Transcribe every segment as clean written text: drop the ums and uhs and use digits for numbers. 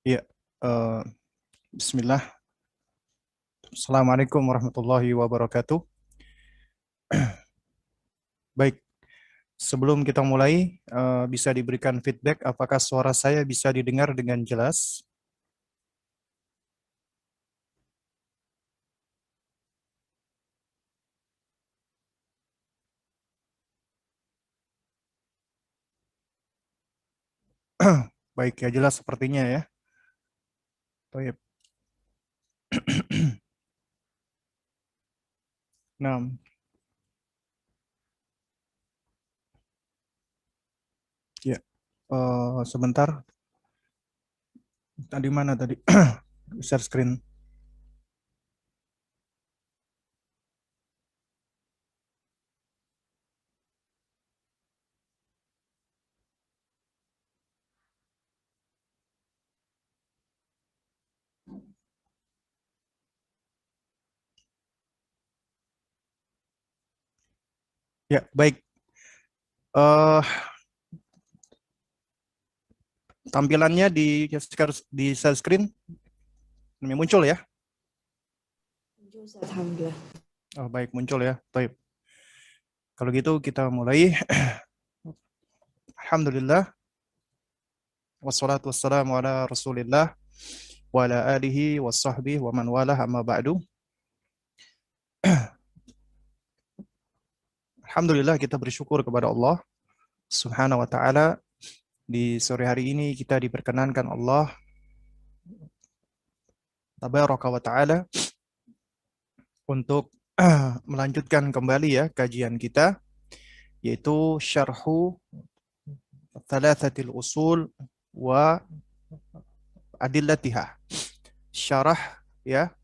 Ya, eh, Bismillah. Assalamualaikum warahmatullahi wabarakatuh. Baik, sebelum kita mulai, bisa diberikan feedback apakah suara saya bisa didengar dengan jelas? Baik, ya jelas sepertinya ya. Baik. Nah, ya, sebentar. Tadi mana tadi? Share screen. Ya, baik. Eh, Tampilannya di share screen ini muncul ya. Alhamdulillah. Oh, baik, muncul ya. Baik. Kalau gitu kita mulai. Alhamdulillah. Wassalatu wassalamu ala Rasulillah wa ala alihi wa sahbihi wa man walah amma ba'du. Alhamdulillah kita bersyukur kepada Allah Subhanahu wa taala, di sore hari ini kita diperkenankan Allah tabaraka wa taala untuk melanjutkan kembali ya kajian kita, yaitu syarhu thalathatil usul wa adillatiha. Syarah ya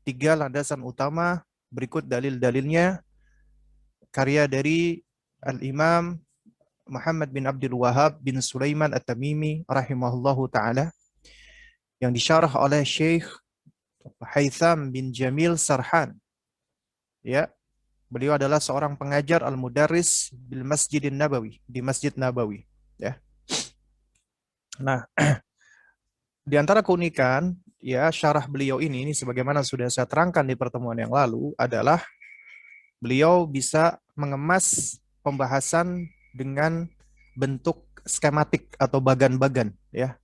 tiga landasan utama berikut dalil-dalilnya, karya dari Al-Imam Muhammad bin Abdul Wahab bin Sulaiman At-Tamimi rahimahullahu taala, yang disyarah oleh Syekh Haytham bin Jamil Sarhan. Ya, beliau adalah seorang pengajar al-mudarris bil Masjidin Nabawi, di Masjid Nabawi, ya. Nah, di antara keunikan ya syarah beliau ini sebagaimana sudah saya terangkan di pertemuan yang lalu, adalah beliau bisa mengemas pembahasan dengan bentuk skematik atau bagan-bagan ya,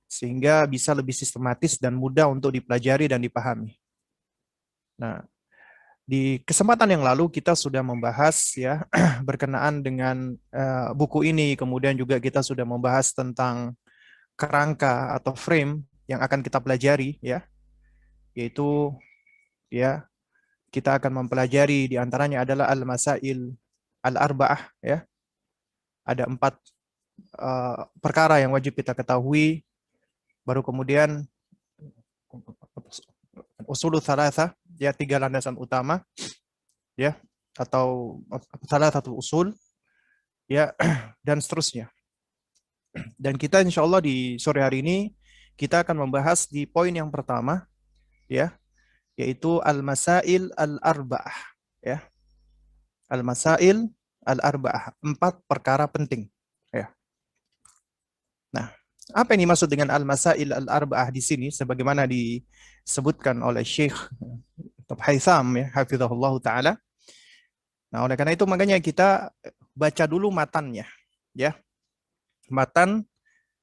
sehingga bisa lebih sistematis dan mudah untuk dipelajari dan dipahami. Nah, di kesempatan yang lalu kita sudah membahas ya berkenaan dengan buku ini, kemudian juga kita sudah membahas tentang kerangka atau frame yang akan kita pelajari ya, yaitu ya kita akan mempelajari di antaranya adalah al-masail al-arba'ah ya. Ada 4 perkara yang wajib kita ketahui, baru kemudian usulul thalatha ya, 3 landasan utama ya, atau salah satu usul ya, dan seterusnya. Dan kita insya Allah di sore hari ini kita akan membahas di poin yang pertama ya, yaitu al-masail al-arba'ah ya. Al-masail al-arba'ah, 4 perkara penting ya. Nah, apa yang dimaksud dengan al-masail al-arba'ah di sini sebagaimana disebutkan oleh Syekh Haytham ya, hafizahullah taala. Nah, oleh karena itu makanya kita baca dulu matannya ya. Matan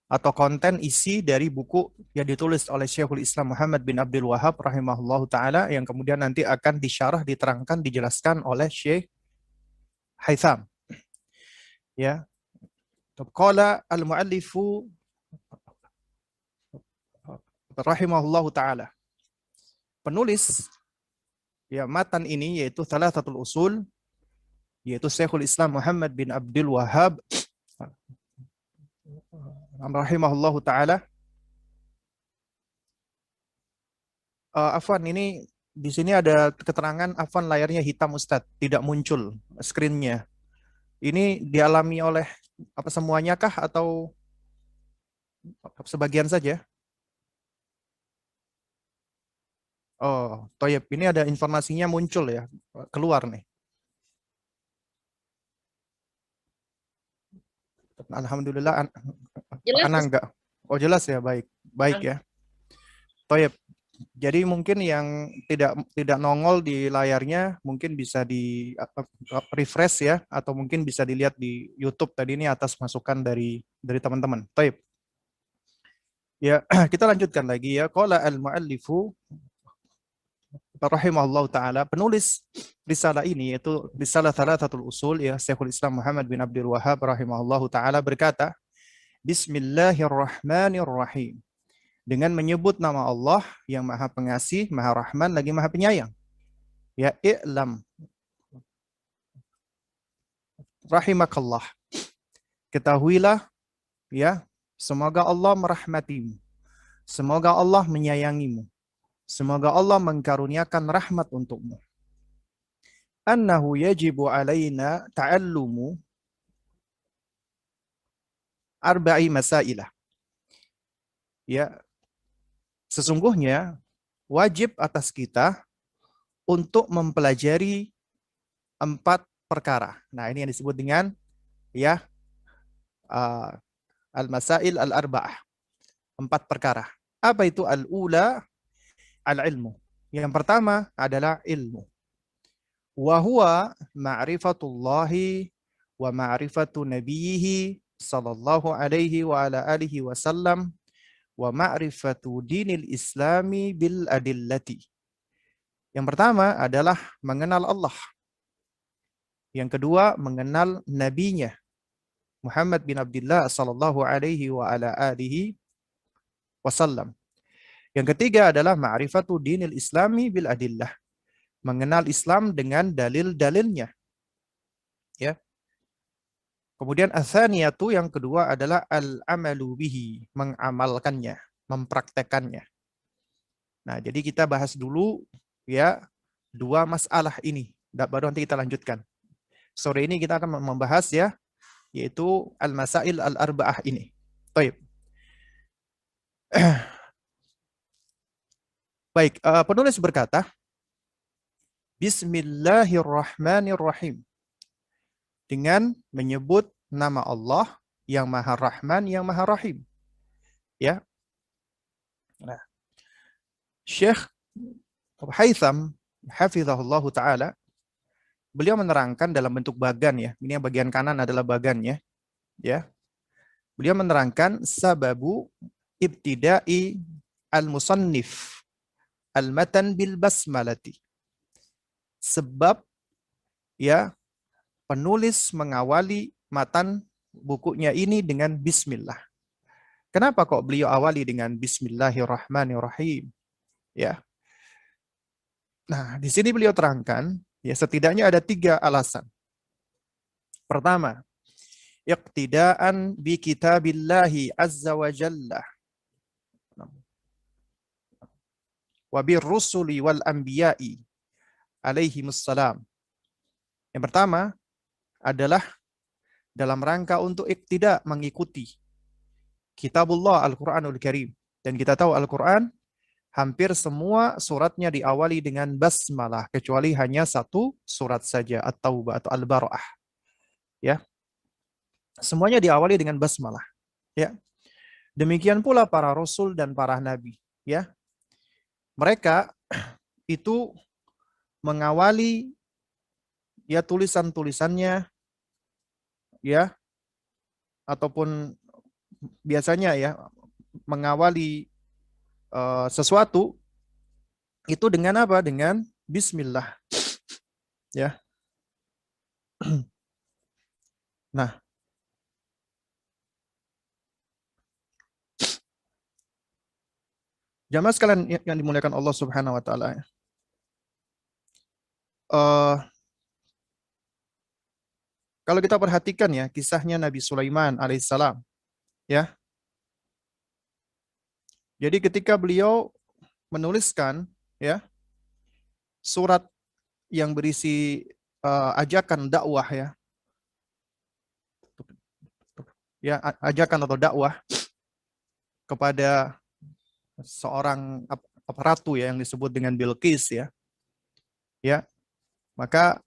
atau konten isi dari buku yang ditulis oleh Syekhul Islam Muhammad bin Abdul Wahab rahimahullahu taala, yang kemudian nanti akan disyarah, diterangkan, dijelaskan oleh Syekh Haytham. Ya. Qala al-muallifu rahimahullahu taala. Penulis ya matan ini yaitu Thalathatul Usul, yaitu Syekhul Islam Muhammad bin Abdul Wahab rahimahullahu taala. Afwan, ini di sini ada keterangan, Afwan layarnya hitam Ustadz, tidak muncul screen-nya. Ini dialami oleh apa semuanya kah atau sebagian saja? Oh, toyib. Ini ada informasinya muncul ya, keluar nih. Alhamdulillah, Jelas, anak Ustaz. enggak. Oh jelas ya, baik. Baik ya. Toyib. Jadi mungkin yang tidak nongol di layarnya mungkin bisa di refresh ya, atau mungkin bisa dilihat di YouTube tadi ini atas masukan dari teman-teman. Toyib. Ya, kita lanjutkan lagi ya. Qala al-muallifu rahimahullah taala, penulis risalah ini yaitu risalah Thalathatul Usul ya, Syekhul Islam Muhammad bin Abdul Wahhab rahimahullah taala berkata, Bismillahirrahmanirrahim. Dengan menyebut nama Allah yang Maha Pengasih, Maha Rahman, lagi Maha Penyayang. Ya, i'lam rahimakallah. Ketahuilah ya, semoga Allah merahmatimu. Semoga Allah menyayangimu. Semoga Allah mengkaruniakan rahmat untukmu. Annahu yajibu alaina ta'allumu arba'i masailah. Ya, sesungguhnya wajib atas kita untuk mempelajari 4 perkara. Nah, ini yang disebut dengan ya al-masail al-arba'ah. 4 perkara. Apa itu al-ula? Al-ilmu. Yang pertama adalah ilmu. Wa huwa ma'rifatullahi wa ma'rifatu nabiyhi sallallahu alaihi wa ala alihi wasallam wa ma'rifatu dinil islami bil adillati. Yang pertama adalah mengenal Allah. Yang kedua mengenal nabinya Muhammad bin Abdullah sallallahu alaihi wa ala alihi wasallam. Yang ketiga adalah ma'rifatu dinil islami bil adillah. Mengenal Islam dengan dalil-dalilnya. Ya. Kemudian atsaniyatu, yang kedua adalah al-amalu bihi, mengamalkannya, mempraktekannya. Nah, jadi kita bahas dulu ya 2 masalah ini. Baru nanti kita lanjutkan. Sore ini kita akan membahas ya, yaitu al-masail al-arba'ah ini. Baik. Baik, penulis berkata, Bismillahirrahmanirrahim. Dengan menyebut nama Allah yang Maha Rahman, yang Maha Rahim. Ya. Nah, Syekh Haytham hafizahullah taala, beliau menerangkan dalam bentuk bagan ya. Ini yang bagian kanan adalah bagannya, ya. Beliau menerangkan sababu ibtida'i al-musannif al-matan bil basmalati. Sebab ya penulis mengawali matan bukunya ini dengan bismillah. Kenapa kok beliau awali dengan bismillahirrahmanirrahim? Ya. Nah, di sini beliau terangkan ya setidaknya ada 3 alasan. Pertama, iqtidaan bi kitabillahi azza wa jalla wa bir rusuli wal anbiya'i alaihimussalam. Yang pertama adalah dalam rangka untuk iqtida, mengikuti kitabullah Al-Quranul Karim. Dan kita tahu Al-Quran hampir semua suratnya diawali dengan basmalah, kecuali hanya 1 surat saja, At-Taubah atau Al-Bara'ah. Ya. Semuanya diawali dengan basmalah. Ya. Demikian pula para rasul dan para nabi. Ya. Mereka itu mengawali ya tulisan-tulisannya ya, ataupun biasanya ya mengawali sesuatu itu dengan apa? Dengan bismillah. Ya. Nah, jamaah sekalian yang dimuliakan Allah Subhanahu wa taala. Kalau kita perhatikan ya kisahnya Nabi Sulaiman alaihissalam, ya. Jadi ketika beliau menuliskan ya surat yang berisi ajakan dakwah ya ajakan atau dakwah kepada seorang ratu ya yang disebut dengan Bilqis ya, maka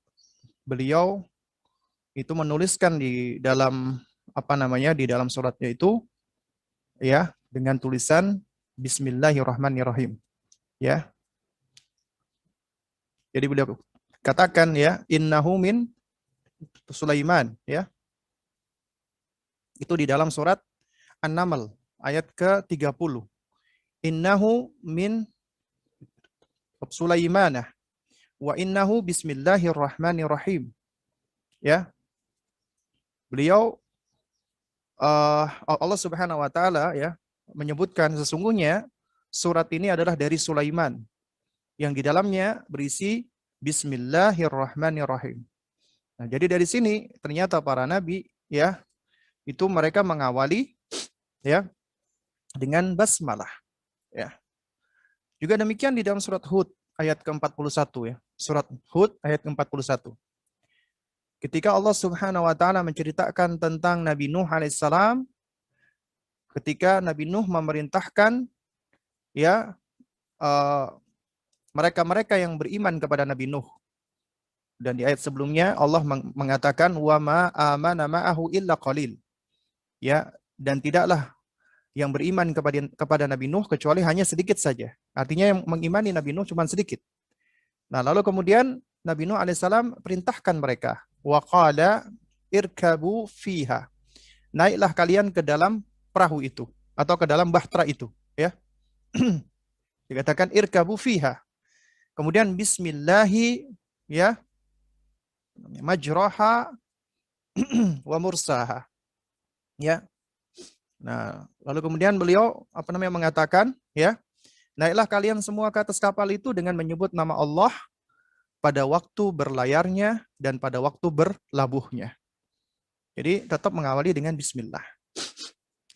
beliau itu menuliskan di dalam di dalam suratnya itu ya dengan tulisan Bismillahirrahmanirrahim. Ya. Jadi beliau katakan ya, innahu min Sulaiman ya. Itu di dalam surat An-Naml ayat ke-30. Innahu min Sulaimanah wa innahu bismillahirrahmanirrahim. Ya. Beliau Allah Subhanahu wa taala ya menyebutkan sesungguhnya surat ini adalah dari Sulaiman yang di dalamnya berisi bismillahirrahmanirrahim. Nah, jadi dari sini ternyata para nabi ya itu mereka mengawali ya dengan basmalah ya. Juga demikian di dalam surat Hud ayat ke-41 ya. Surat Hud ayat ke-41. Ketika Allah Subhanahu wa taala menceritakan tentang Nabi Nuh alaihissalam ketika Nabi Nuh memerintahkan ya mereka-mereka yang beriman kepada Nabi Nuh. Dan di ayat sebelumnya Allah mengatakan wa ma amana ma'ahu illa qalil. Ya, dan tidaklah yang beriman kepada Nabi Nuh kecuali hanya sedikit saja. Artinya yang mengimani Nabi Nuh cuma sedikit. Nah, lalu kemudian Nabi Nuh alaihissalam perintahkan mereka, wa qala irkabu fiha. Naiklah kalian ke dalam perahu itu atau ke dalam bahtera itu, ya. Dikatakan irkabu fiha. Kemudian bismillahi ya majraha wa mursaha. Ya. Nah, lalu kemudian beliau mengatakan ya, naiklah kalian semua ke atas kapal itu dengan menyebut nama Allah pada waktu berlayarnya dan pada waktu berlabuhnya. Jadi tetap mengawali dengan bismillah.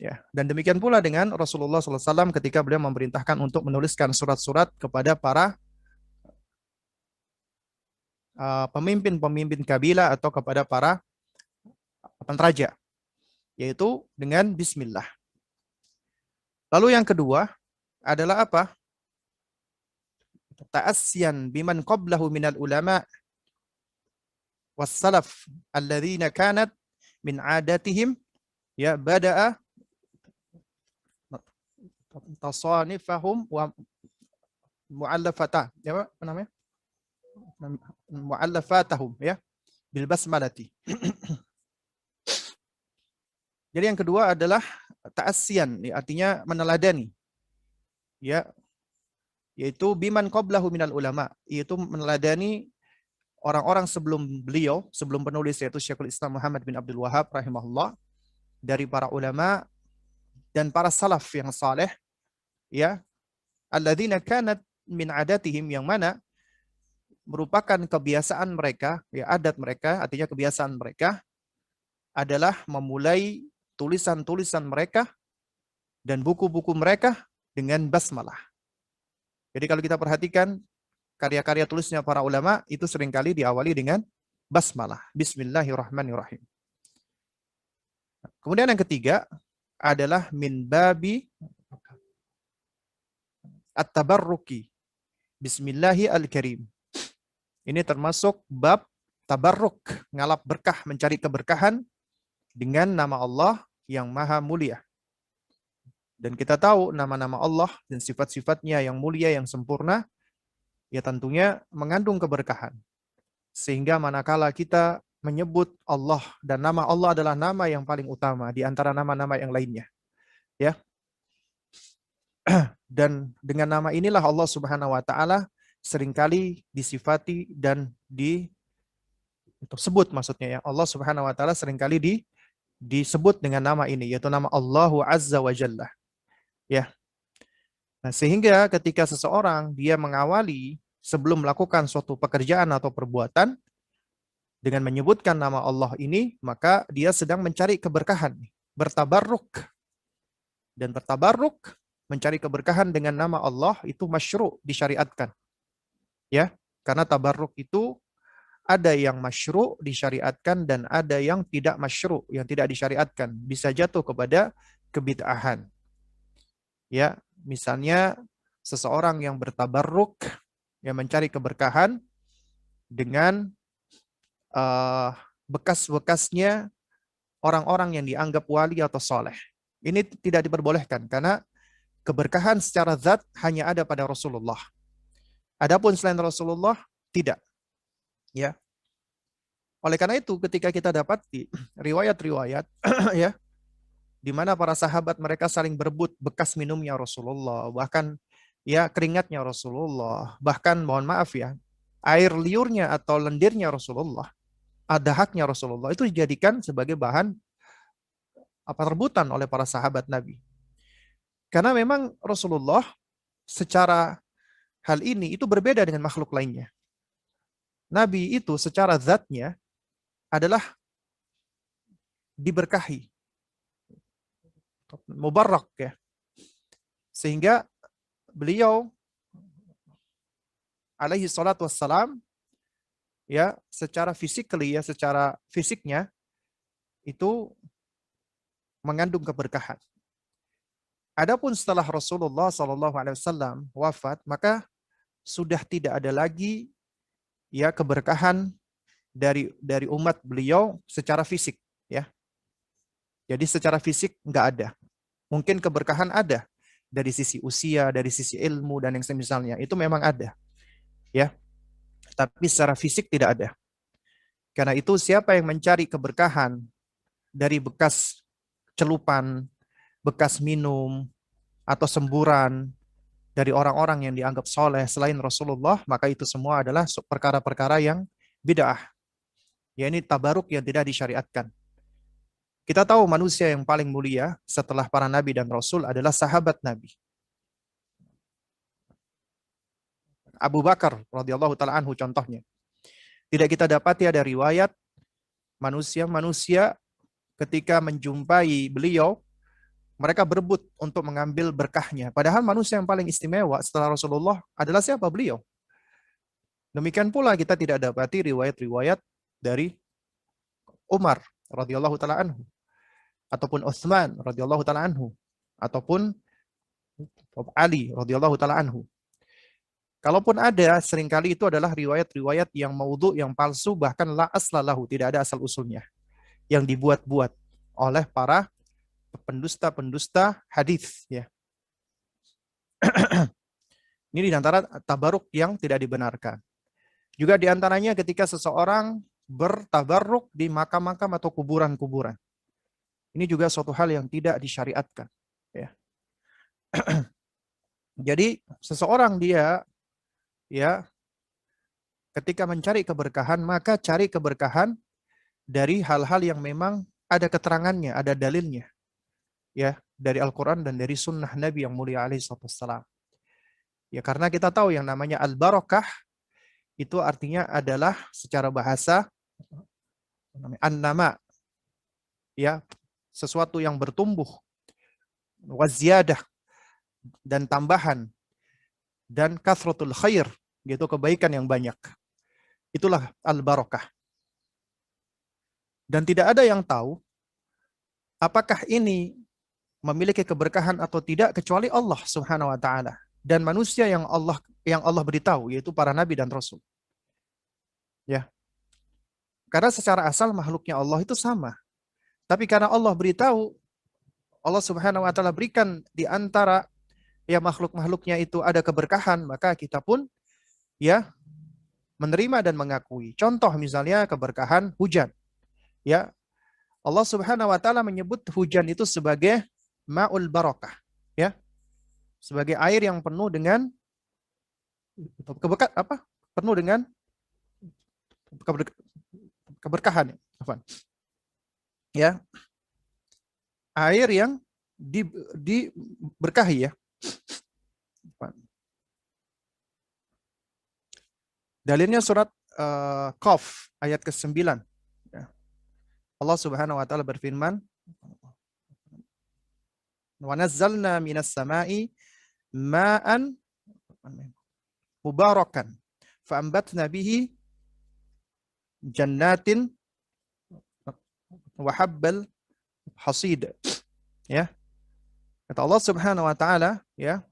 Ya, dan demikian pula dengan Rasulullah SAW ketika beliau memerintahkan untuk menuliskan surat-surat kepada para pemimpin-pemimpin kabilah atau kepada para raja, yaitu dengan bismillah. Lalu yang kedua adalah apa? Ta'asyan biman qablahu minal ulama wassalaf alladzina kanat min adatihim ya bada'a tasanifahum wa mu'allafata ya apa namanya? Mu'allafatahum ya bil basmalati. Jadi yang kedua adalah ta'asyan, ya, artinya meneladani. Ya, yaitu biman qablahu minal ulama, yaitu meneladani orang-orang sebelum beliau, sebelum penulis yaitu Syekhul Islam Muhammad bin Abdul Wahhab rahimahullah, dari para ulama dan para salaf yang saleh, ya, alladzina kanat min adatihim, yang mana merupakan kebiasaan mereka, ya adat mereka, artinya kebiasaan mereka adalah memulai tulisan-tulisan mereka dan buku-buku mereka dengan basmalah. Jadi kalau kita perhatikan karya-karya tulisnya para ulama itu seringkali diawali dengan basmalah, bismillahirrahmanirrahim. Kemudian yang ketiga adalah min babi at-tabarruki bismillahi al-karim. Ini termasuk bab tabarruk, ngalap berkah, mencari keberkahan dengan nama Allah yang maha mulia. Dan kita tahu nama-nama Allah dan sifat-sifatnya yang mulia, yang sempurna, ya tentunya mengandung keberkahan. Sehingga manakala kita menyebut Allah, dan nama Allah adalah nama yang paling utama di antara nama-nama yang lainnya. Ya. Dan dengan nama inilah Allah Subhanahu wa taala seringkali disifati dan disebut, maksudnya ya. Allah Subhanahu wa taala seringkali disebut dengan nama ini, yaitu nama Allahu Azza wa Jalla. Ya. Nah, sehingga ketika seseorang dia mengawali sebelum melakukan suatu pekerjaan atau perbuatan dengan menyebutkan nama Allah ini, maka dia sedang mencari keberkahan, bertabarruk. Dan bertabarruk, mencari keberkahan dengan nama Allah itu masyru', disyariatkan. Ya, karena tabarruk itu ada yang masyru' disyariatkan dan ada yang tidak masyru', yang tidak disyariatkan, bisa jatuh kepada kebid'ahan. Ya, misalnya seseorang yang bertabarruk, yang mencari keberkahan dengan bekas-bekasnya orang-orang yang dianggap wali atau soleh. Ini tidak diperbolehkan karena keberkahan secara zat hanya ada pada Rasulullah. Adapun selain Rasulullah tidak. Ya. Oleh karena itu ketika kita dapati riwayat-riwayat ya di mana para sahabat mereka saling berebut bekas minumnya Rasulullah, bahkan ya keringatnya Rasulullah, bahkan mohon maaf ya, air liurnya atau lendirnya Rasulullah, ada haknya Rasulullah, itu dijadikan sebagai bahan rebutan oleh para sahabat Nabi. Karena memang Rasulullah secara hal ini itu berbeda dengan makhluk lainnya. Nabi itu secara zatnya adalah diberkahi, mubarak ya. Sehingga beliau alaihi salatu wassalam ya secara physically ya, secara fisiknya itu mengandung keberkahan. Adapun setelah Rasulullah SAW wafat, maka sudah tidak ada lagi ya keberkahan dari umat beliau secara fisik ya. Jadi secara fisik nggak ada. Mungkin keberkahan ada dari sisi usia, dari sisi ilmu dan yang semisalnya. Itu memang ada. Ya. Tapi secara fisik tidak ada. Karena itu siapa yang mencari keberkahan dari bekas celupan, bekas minum, atau semburan dari orang-orang yang dianggap soleh selain Rasulullah, maka itu semua adalah perkara-perkara yang bid'ah. Ya, ini tabaruk yang tidak disyariatkan. Kita tahu manusia yang paling mulia setelah para nabi dan rasul adalah sahabat Nabi. Abu Bakar radhiyallahu taala anhu contohnya. Tidak kita dapati ada riwayat manusia-manusia ketika menjumpai beliau, mereka berebut untuk mengambil berkahnya. Padahal manusia yang paling istimewa setelah Rasulullah adalah siapa? Beliau. Demikian pula kita tidak dapati riwayat-riwayat dari Umar radhiyallahu taala anhu, ataupun Utsman radhiyallahu taala anhu, ataupun Ali radhiyallahu taala anhu. Kalaupun ada, seringkali itu adalah riwayat-riwayat yang maudhu, yang palsu, bahkan la aslalahu, tidak ada asal usulnya, yang dibuat-buat oleh para pendusta-pendusta hadis ya. Ini di antara tabaruk yang tidak dibenarkan. Juga di antaranya ketika seseorang bertabaruk di makam-makam atau kuburan-kuburan. Ini juga suatu hal yang tidak disyariatkan ya. Jadi seseorang dia ya ketika mencari keberkahan, maka cari keberkahan dari hal-hal yang memang ada keterangannya, ada dalilnya. Ya, dari Al-Quran dan dari sunnah Nabi yang mulia alaihi wassalam. Ya, karena kita tahu yang namanya al-barakah itu artinya adalah secara bahasa an-nama. Ya, sesuatu yang bertumbuh, waziyadah, dan tambahan, dan kathratul khair, yaitu kebaikan yang banyak. Itulah al-barakah. Dan tidak ada yang tahu apakah ini memiliki keberkahan atau tidak kecuali Allah Subhanahu wa taala dan manusia yang Allah beritahu, yaitu para nabi dan rasul. Ya. Karena secara asal makhluknya Allah itu sama. Tapi karena Allah beritahu, Allah Subhanahu wa taala berikan di antara ya makhluk-makhluknya itu ada keberkahan, maka kita pun ya menerima dan mengakui. Contoh misalnya keberkahan hujan. Ya. Allah Subhanahu wa taala menyebut hujan itu sebagai ma'ul barakah, ya. Sebagai air yang penuh dengan penuh dengan keberkahan, ya. Air yang diberkahi ya. Dalilnya surat Qaf ayat ke-9. Ya. Allah Subhanahu wa taala berfirman, "Wa nazzalna minas sama'i ma'an mubarakan fa'ambatna bihi jannatin wa habbal hasid." Ya. Kata Allah Subhanahu wa taala, ya.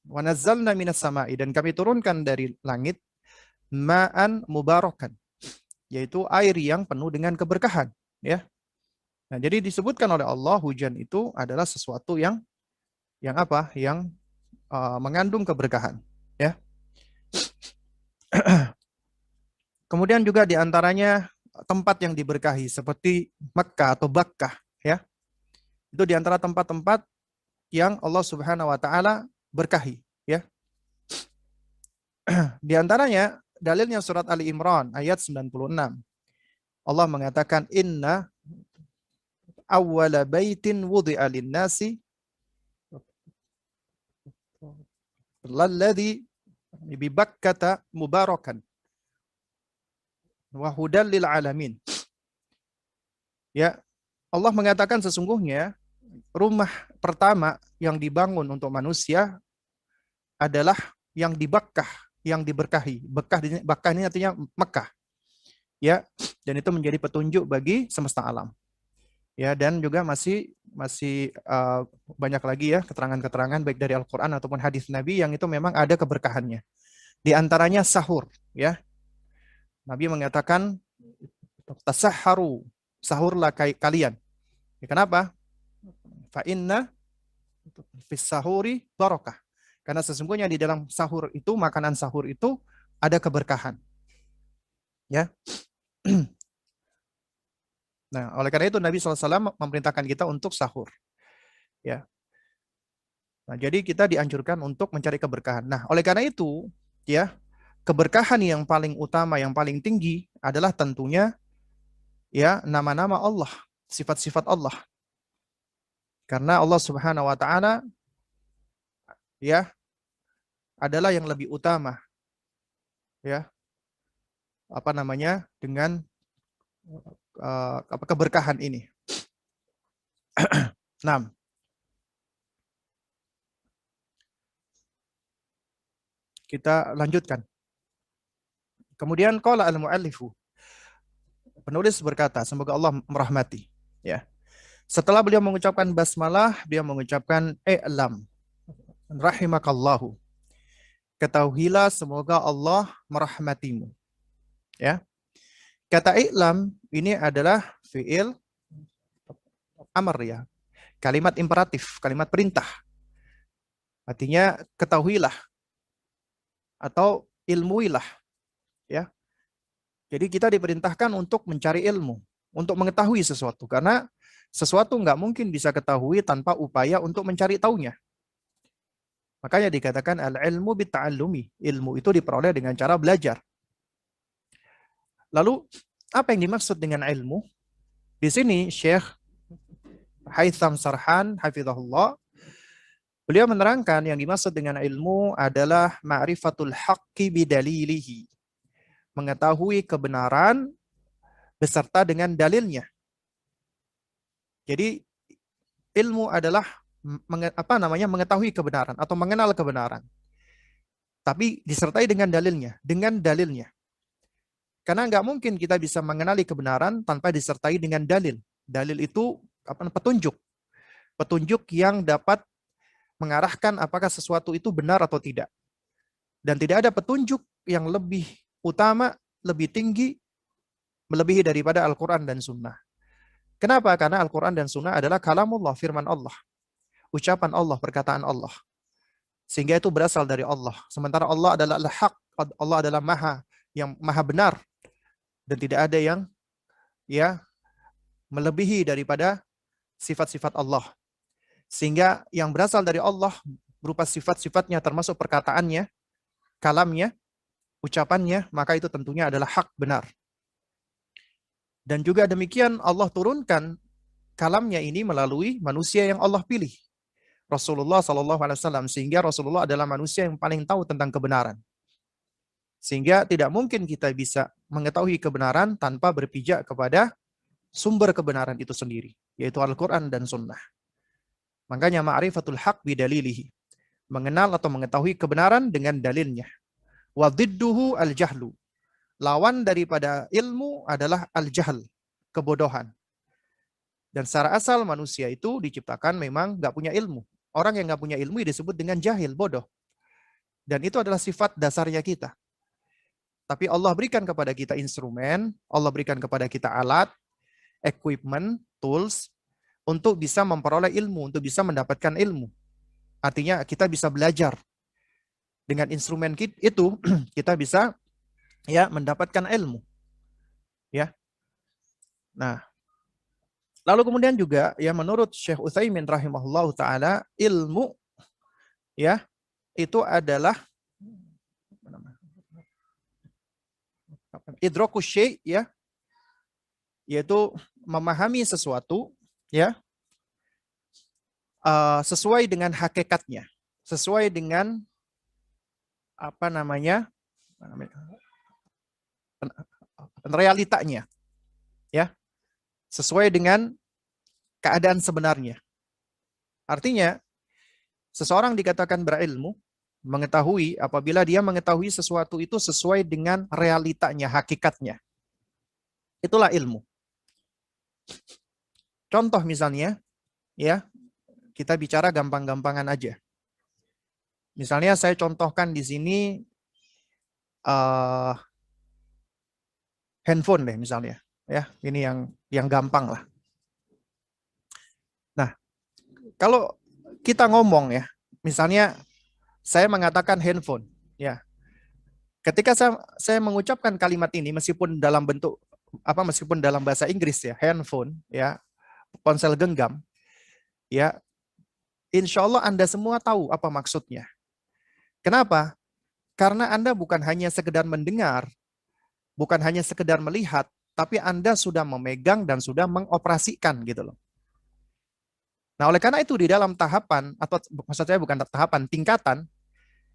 Wa nazzalna minas sama'i, dan kami turunkan dari langit ma'an mubarakan, yaitu air yang penuh dengan keberkahan, ya. Nah, jadi disebutkan oleh Allah hujan itu adalah sesuatu yang apa? Yang mengandung keberkahan, ya. Kemudian juga diantaranya tempat yang diberkahi seperti Mekkah atau Bakkah, ya. Itu diantara tempat-tempat yang Allah Subhanahu Wa Taala berkahi, ya. Di antaranya dalilnya surat Ali Imran ayat 96. Allah mengatakan inna awwala baitin wudi'a lin-nasi lalladzi bi Bakkata mubarakan wa hudal lil alamin. Ya, Allah mengatakan sesungguhnya rumah pertama yang dibangun untuk manusia adalah yang di Bakkah, yang diberkahi. Bakkah ini artinya Mekah. Ya, dan itu menjadi petunjuk bagi semesta alam. Ya, dan juga masih banyak lagi ya keterangan-keterangan baik dari Al-Qur'an ataupun hadis Nabi yang itu memang ada keberkahannya. Di antaranya sahur, ya. Nabi mengatakan tasahharu, sahurlah kalian. Ya, kenapa? Fa inna fis sahuri barakah. Karena sesungguhnya di dalam sahur itu, makanan sahur itu ada keberkahan. Ya. Nah, oleh karena itu Nabi SAW memerintahkan kita untuk sahur. Ya. Nah, jadi kita dianjurkan untuk mencari keberkahan. Nah, oleh karena itu, ya, keberkahan yang paling utama, yang paling tinggi adalah tentunya ya nama-nama Allah, sifat-sifat Allah. Karena Allah Subhanahu wa taala ya adalah yang lebih utama ya apa namanya dengan keberkahan ini. 6. Kita lanjutkan. Kemudian qala al-muallifu, penulis berkata, semoga Allah merahmati, ya. Setelah beliau mengucapkan basmalah, dia mengucapkan i'lam rahimakallahu. Ketahuilah semoga Allah merahmatimu. Ya. Kata i'lam ini adalah fi'il amr ya. Kalimat imperatif, kalimat perintah. Artinya ketahuilah atau ilmuilah, ya. Jadi kita diperintahkan untuk mencari ilmu, untuk mengetahui sesuatu karena sesuatu nggak mungkin bisa ketahui tanpa upaya untuk mencari taunya. Makanya dikatakan al-ilmu bitta'allumi. Ilmu itu diperoleh dengan cara belajar. Lalu apa yang dimaksud dengan ilmu? Di sini Syekh Haytham Sarhan hafizahullah beliau menerangkan yang dimaksud dengan ilmu adalah ma'rifatul haqqi bidalilihi. Mengetahui kebenaran beserta dengan dalilnya. Jadi ilmu adalah mengetahui kebenaran atau mengenal kebenaran. Tapi disertai dengan dalilnya. Karena nggak mungkin kita bisa mengenali kebenaran tanpa disertai dengan dalil. Dalil itu petunjuk. Petunjuk yang dapat mengarahkan apakah sesuatu itu benar atau tidak. Dan tidak ada petunjuk yang lebih utama, lebih tinggi, melebihi daripada Al-Quran dan Sunnah. Kenapa? Karena Al-Quran dan Sunnah adalah kalamullah, firman Allah. Ucapan Allah, perkataan Allah. Sehingga itu berasal dari Allah. Sementara Allah adalah al-haq, Allah adalah yang maha benar. Dan tidak ada yang ya melebihi daripada sifat-sifat Allah. Sehingga yang berasal dari Allah berupa sifat-sifatnya termasuk perkataannya, kalamnya, ucapannya, maka itu tentunya adalah hak benar. Dan juga demikian Allah turunkan kalamnya ini melalui manusia yang Allah pilih. Rasulullah SAW, sehingga Rasulullah adalah manusia yang paling tahu tentang kebenaran. Sehingga tidak mungkin kita bisa mengetahui kebenaran tanpa berpijak kepada sumber kebenaran itu sendiri, yaitu Al-Quran dan Sunnah. Makanya ma'rifatul haq bidalilihi. Mengenal atau mengetahui kebenaran dengan dalilnya. Wa dhidduhu al-jahlu. Lawan daripada ilmu adalah al-jahl, kebodohan. Dan secara asal manusia itu diciptakan memang nggak punya ilmu. Orang yang nggak punya ilmu disebut dengan jahil, bodoh. Dan itu adalah sifat dasarnya kita. Tapi Allah berikan kepada kita instrumen, Allah berikan kepada kita alat, equipment, tools untuk bisa memperoleh ilmu, untuk bisa mendapatkan ilmu. Artinya kita bisa belajar. Dengan instrumen itu kita bisa ya mendapatkan ilmu. Ya. Nah, lalu kemudian juga ya menurut Syekh Utsaimin rahimahullah taala, ilmu ya itu adalah idrakus syai' ya, yaitu memahami sesuatu ya sesuai dengan hakikatnya, sesuai dengan apa namanya realitanya ya, sesuai dengan keadaan sebenarnya. Artinya seseorang dikatakan berilmu, mengetahui apabila dia mengetahui sesuatu itu sesuai dengan realitanya, hakikatnya. Itulah ilmu. Contoh misalnya, ya, kita bicara gampang-gampangan aja. Misalnya saya contohkan di sini handphone deh misalnya, ya, ini yang gampang lah. Nah, kalau kita ngomong ya, misalnya saya mengatakan handphone, ya, ketika saya mengucapkan kalimat ini meskipun dalam bentuk meskipun dalam bahasa Inggris ya, handphone, ya, ponsel genggam, ya, insya Allah Anda semua tahu apa maksudnya. Kenapa? Karena Anda bukan hanya sekedar mendengar, bukan hanya sekedar melihat, tapi Anda sudah memegang dan sudah mengoperasikan gitu loh. Nah, oleh karena itu di dalam tahapan, atau maksud saya bukan tahapan, tingkatan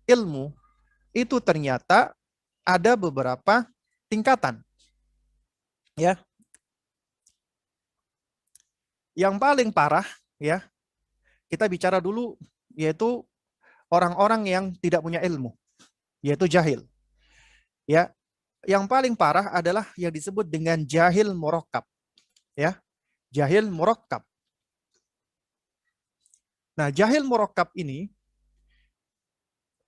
ilmu, itu ternyata ada beberapa tingkatan. Ya. Yang paling parah, ya, kita bicara dulu, yaitu orang-orang yang tidak punya ilmu, yaitu jahil. Ya, yang paling parah adalah yang disebut dengan jahil murakkab. Ya, jahil murakkab. Nah, jahil murakkab ini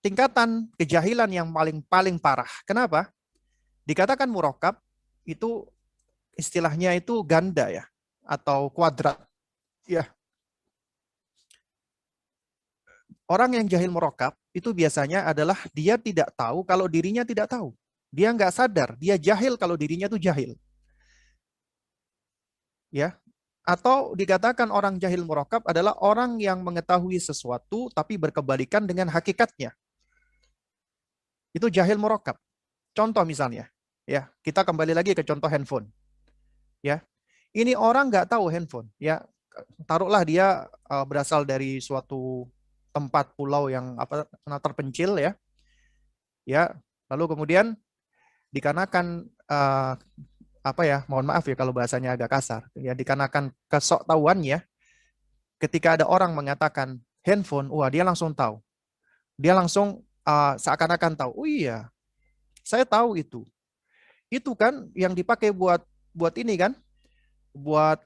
tingkatan kejahilan yang paling parah. Kenapa? Dikatakan murakkab itu istilahnya itu ganda ya, atau kuadrat. Ya. Orang yang jahil murakkab itu biasanya adalah dia tidak tahu kalau dirinya tidak tahu. Dia nggak sadar, dia jahil kalau dirinya itu jahil. Ya. Atau dikatakan orang jahil murakkab adalah orang yang mengetahui sesuatu tapi berkebalikan dengan hakikatnya. Itu jahil murakkab. Contoh misalnya, ya, kita kembali lagi ke contoh handphone. Ya. Ini orang nggak tahu handphone, ya. Taruhlah dia berasal dari suatu tempat pulau yang terpencil ya. Ya, lalu kemudian dikarenakan mohon maaf ya kalau bahasanya agak kasar, ya, dikarenakan kesoktahuannya, ketika ada orang mengatakan handphone, wah, dia langsung tahu. Dia langsung seakan-akan tahu. Oh iya, saya tahu itu. Itu kan yang dipakai buat ini kan, buat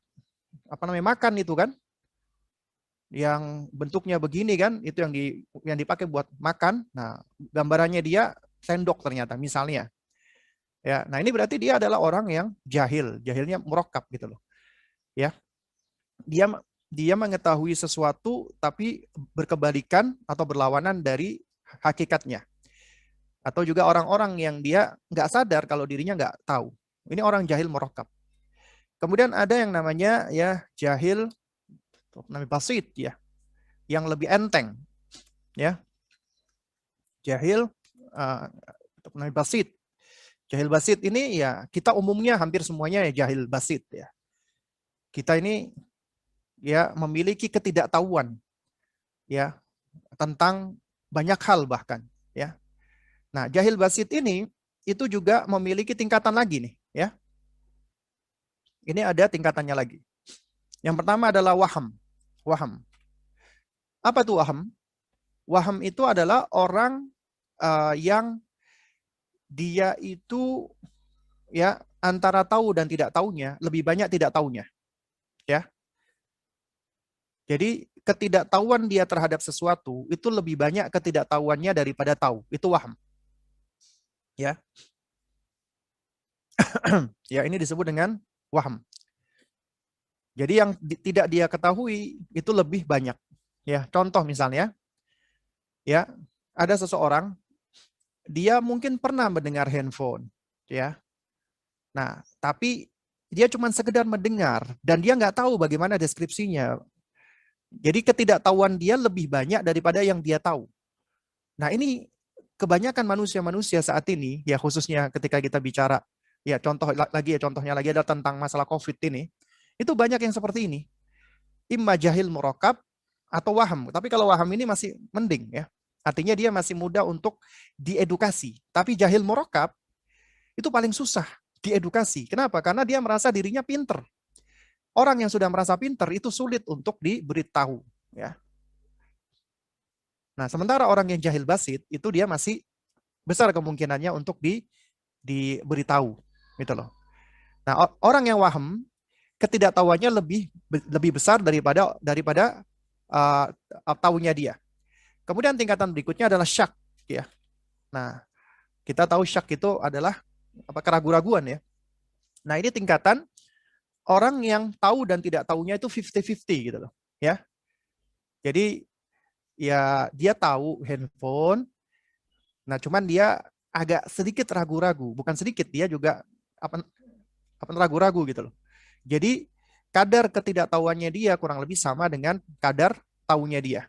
makan itu kan, yang bentuknya begini kan, itu yang dipakai buat makan. Nah, gambarannya dia sendok ternyata misalnya. Ya, nah ini berarti dia adalah orang yang jahil, jahilnya murakkab gitu loh. Ya. Dia mengetahui sesuatu tapi berkebalikan atau berlawanan dari hakikatnya. Atau juga orang-orang yang dia nggak sadar kalau dirinya nggak tahu. Ini orang jahil murakkab. Kemudian ada yang namanya ya jahil namanya basit ya, yang lebih enteng ya. Jahil namanya basit. Jahil basit ini ya kita umumnya hampir semuanya ya jahil basit ya. Kita ini ya memiliki ketidaktahuan ya tentang banyak hal bahkan ya. Nah, jahil basit ini itu juga memiliki tingkatan lagi nih ya. Ini ada tingkatannya lagi. Yang pertama adalah waham. Waham. Apa tuh waham? Waham itu adalah orang yang dia itu ya antara tahu dan tidak tahunya, lebih banyak tidak tahunya. Ya. Jadi ketidaktahuan dia terhadap sesuatu itu lebih banyak ketidaktahuannya daripada tahu. Itu waham. Ya. Ya, ini disebut dengan waham. Jadi yang tidak dia ketahui itu lebih banyak. Ya, contoh misalnya, ya, ada seseorang dia mungkin pernah mendengar handphone, ya. Nah, tapi dia cuma sekedar mendengar dan dia nggak tahu bagaimana deskripsinya. Jadi ketidaktahuan dia lebih banyak daripada yang dia tahu. Nah, ini kebanyakan manusia-manusia saat ini, ya khususnya ketika kita bicara, ya contohnya lagi adalah tentang masalah COVID ini, itu banyak yang seperti ini. Imma jahil murakab atau waham. Tapi kalau waham ini masih mending ya. Artinya dia masih mudah untuk diedukasi. Tapi jahil murakab itu paling susah diedukasi. Kenapa? Karena dia merasa dirinya pinter. Orang yang sudah merasa pinter itu sulit untuk diberitahu. Ya. Nah, sementara orang yang jahil basit itu dia masih besar kemungkinannya untuk diberitahu, gitu loh. Nah, orang yang waham ketidaktahuannya lebih besar daripada uh, tahunya dia. Kemudian tingkatan berikutnya adalah syak, ya. Nah, kita tahu syak itu adalah keraguan-raguan ya. Nah, ini tingkatan orang yang tahu dan tidak tahunya itu 50-50 gitu loh, ya. Jadi ya dia tahu handphone, nah cuman dia agak sedikit ragu-ragu, bukan sedikit, dia juga apa ragu-ragu gitu loh. Jadi kadar ketidaktahuannya dia kurang lebih sama dengan kadar tahunya dia.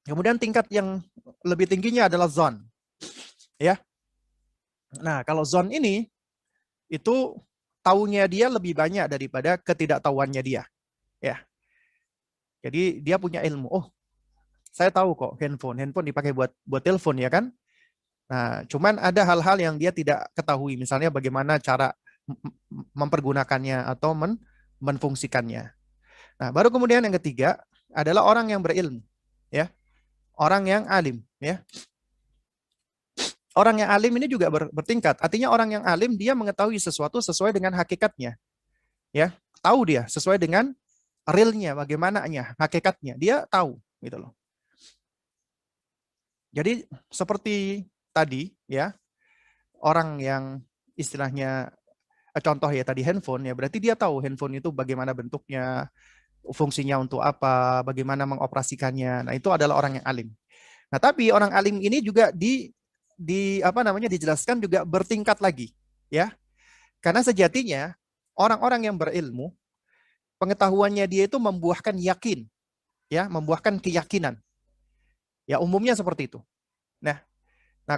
Kemudian tingkat yang lebih tingginya adalah zon. Ya. Nah, kalau zon ini itu tahunya dia lebih banyak daripada ketidaktahuannya dia. Ya. Jadi dia punya ilmu. Oh, saya tahu kok handphone dipakai buat telepon ya kan? Nah, cuman ada hal-hal yang dia tidak ketahui, misalnya bagaimana cara mempergunakannya atau menfungsikannya. Nah, baru kemudian yang ketiga adalah orang yang berilmu, ya, orang yang alim, ya. Orang yang alim ini juga bertingkat. Artinya orang yang alim dia mengetahui sesuatu sesuai dengan hakikatnya, ya. Tahu dia sesuai dengan realnya, bagaimananya, hakikatnya. Dia tahu, gitu loh. Jadi seperti tadi, ya, orang yang istilahnya contoh ya tadi handphone ya, berarti dia tahu handphone itu bagaimana bentuknya, fungsinya untuk apa, bagaimana mengoperasikannya. Nah, itu adalah orang yang alim. Nah, tapi orang alim ini juga dijelaskan juga bertingkat lagi, ya. Karena sejatinya orang-orang yang berilmu, pengetahuannya dia itu membuahkan yakin, ya, membuahkan keyakinan. Ya, umumnya seperti itu. Nah,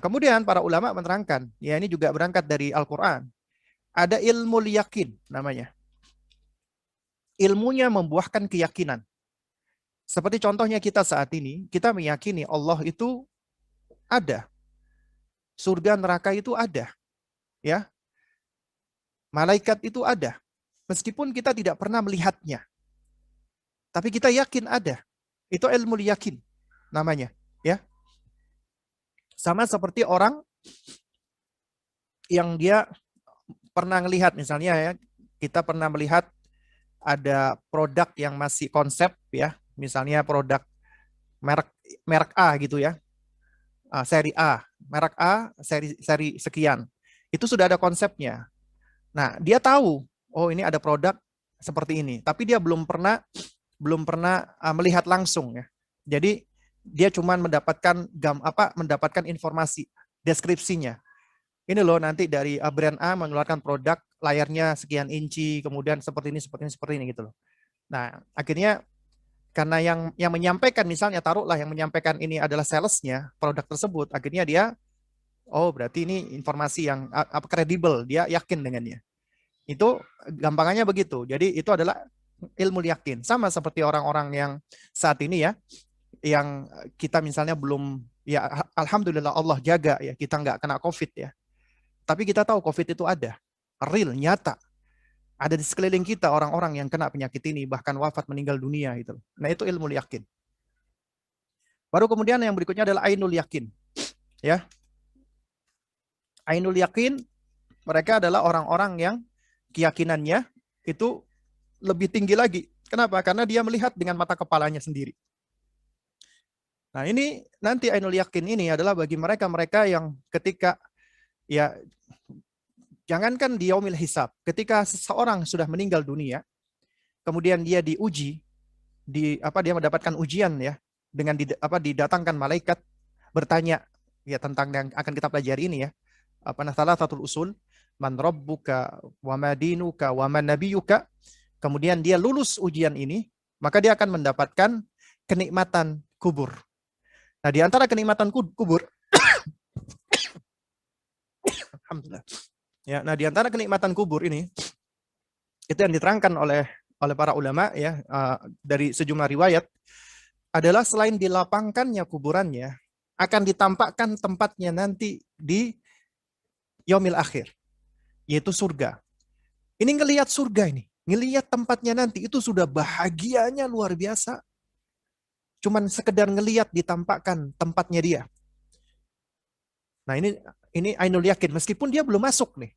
kemudian para ulama menerangkan, ya ini juga berangkat dari Al-Qur'an. Ada ilmu yakin namanya. Ilmunya membuahkan keyakinan. Seperti contohnya kita saat ini, kita meyakini Allah itu ada. Surga neraka itu ada. Ya, malaikat itu ada. Meskipun kita tidak pernah melihatnya. Tapi kita yakin ada. Itu ilmu yakin namanya, ya. Sama seperti orang yang dia pernah melihat misalnya ya, kita pernah melihat ada produk yang masih konsep ya, misalnya produk merek merek A gitu ya. Seri A, merek A, seri sekian. Itu sudah ada konsepnya. Nah, dia tahu, oh ini ada produk seperti ini, tapi dia belum pernah melihat langsung ya. Jadi dia cuma mendapatkan informasi deskripsinya. Ini loh nanti dari brand A mengeluarkan produk layarnya sekian inci, kemudian seperti ini gitu loh. Nah, akhirnya karena yang menyampaikan misalnya taruhlah yang menyampaikan ini adalah salesnya produk tersebut, akhirnya dia oh berarti ini informasi yang kredibel, dia yakin dengannya. Itu gampangannya begitu. Jadi itu adalah ilmu yakin. Sama seperti orang-orang yang saat ini ya, yang kita misalnya belum, ya alhamdulillah Allah jaga ya, kita nggak kena COVID ya. Tapi kita tahu COVID itu ada, real, nyata. Ada di sekeliling kita orang-orang yang kena penyakit ini, bahkan wafat meninggal dunia itu. Nah itu ilmu yakin. Baru kemudian yang berikutnya adalah ainul yakin. Ya, ainul yakin mereka adalah orang-orang yang keyakinannya itu lebih tinggi lagi. Kenapa? Karena dia melihat dengan mata kepalanya sendiri. Nah ini nanti ainul yakin ini adalah bagi mereka-mereka yang ketika ya jangankan di yaumil hisab, ketika seseorang sudah meninggal dunia, kemudian dia diuji, dia mendapatkan ujian ya, dengan didatangkan malaikat bertanya ya tentang yang akan kita pelajari ini ya. Salatatul usul, man rabbuka wa ma dinuka wa man nabiyuka. Kemudian dia lulus ujian ini, maka dia akan mendapatkan kenikmatan kubur. Nah, di antara kenikmatan kubur, alhamdulillah. Ya, nah di antara kenikmatan kubur ini itu yang diterangkan oleh para ulama ya, dari sejumlah riwayat adalah selain dilapangkannya kuburannya, akan ditampakkan tempatnya nanti di yaumil akhir, yaitu surga. Ini ngelihat surga ini, ngelihat tempatnya nanti itu sudah bahagianya luar biasa. Cuman sekedar ngelihat ditampakkan tempatnya dia. Nah ini ainul yakin meskipun dia belum masuk nih.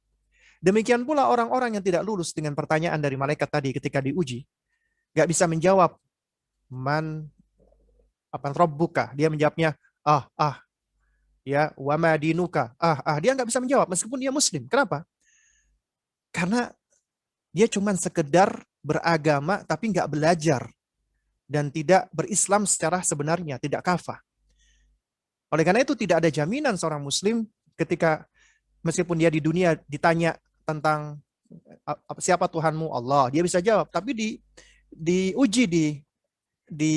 Demikian pula orang-orang yang tidak lulus dengan pertanyaan dari malaikat tadi ketika diuji, nggak bisa menjawab man apa rabbuka. Dia menjawabnya ya wa ma dinuka. Dia nggak bisa menjawab meskipun dia muslim. Kenapa? Karena dia cuma sekedar beragama tapi nggak belajar dan tidak berislam secara sebenarnya, tidak kafah. Oleh karena itu tidak ada jaminan seorang muslim ketika meskipun dia di dunia ditanya tentang siapa Tuhanmu, Allah, dia bisa jawab, tapi diuji di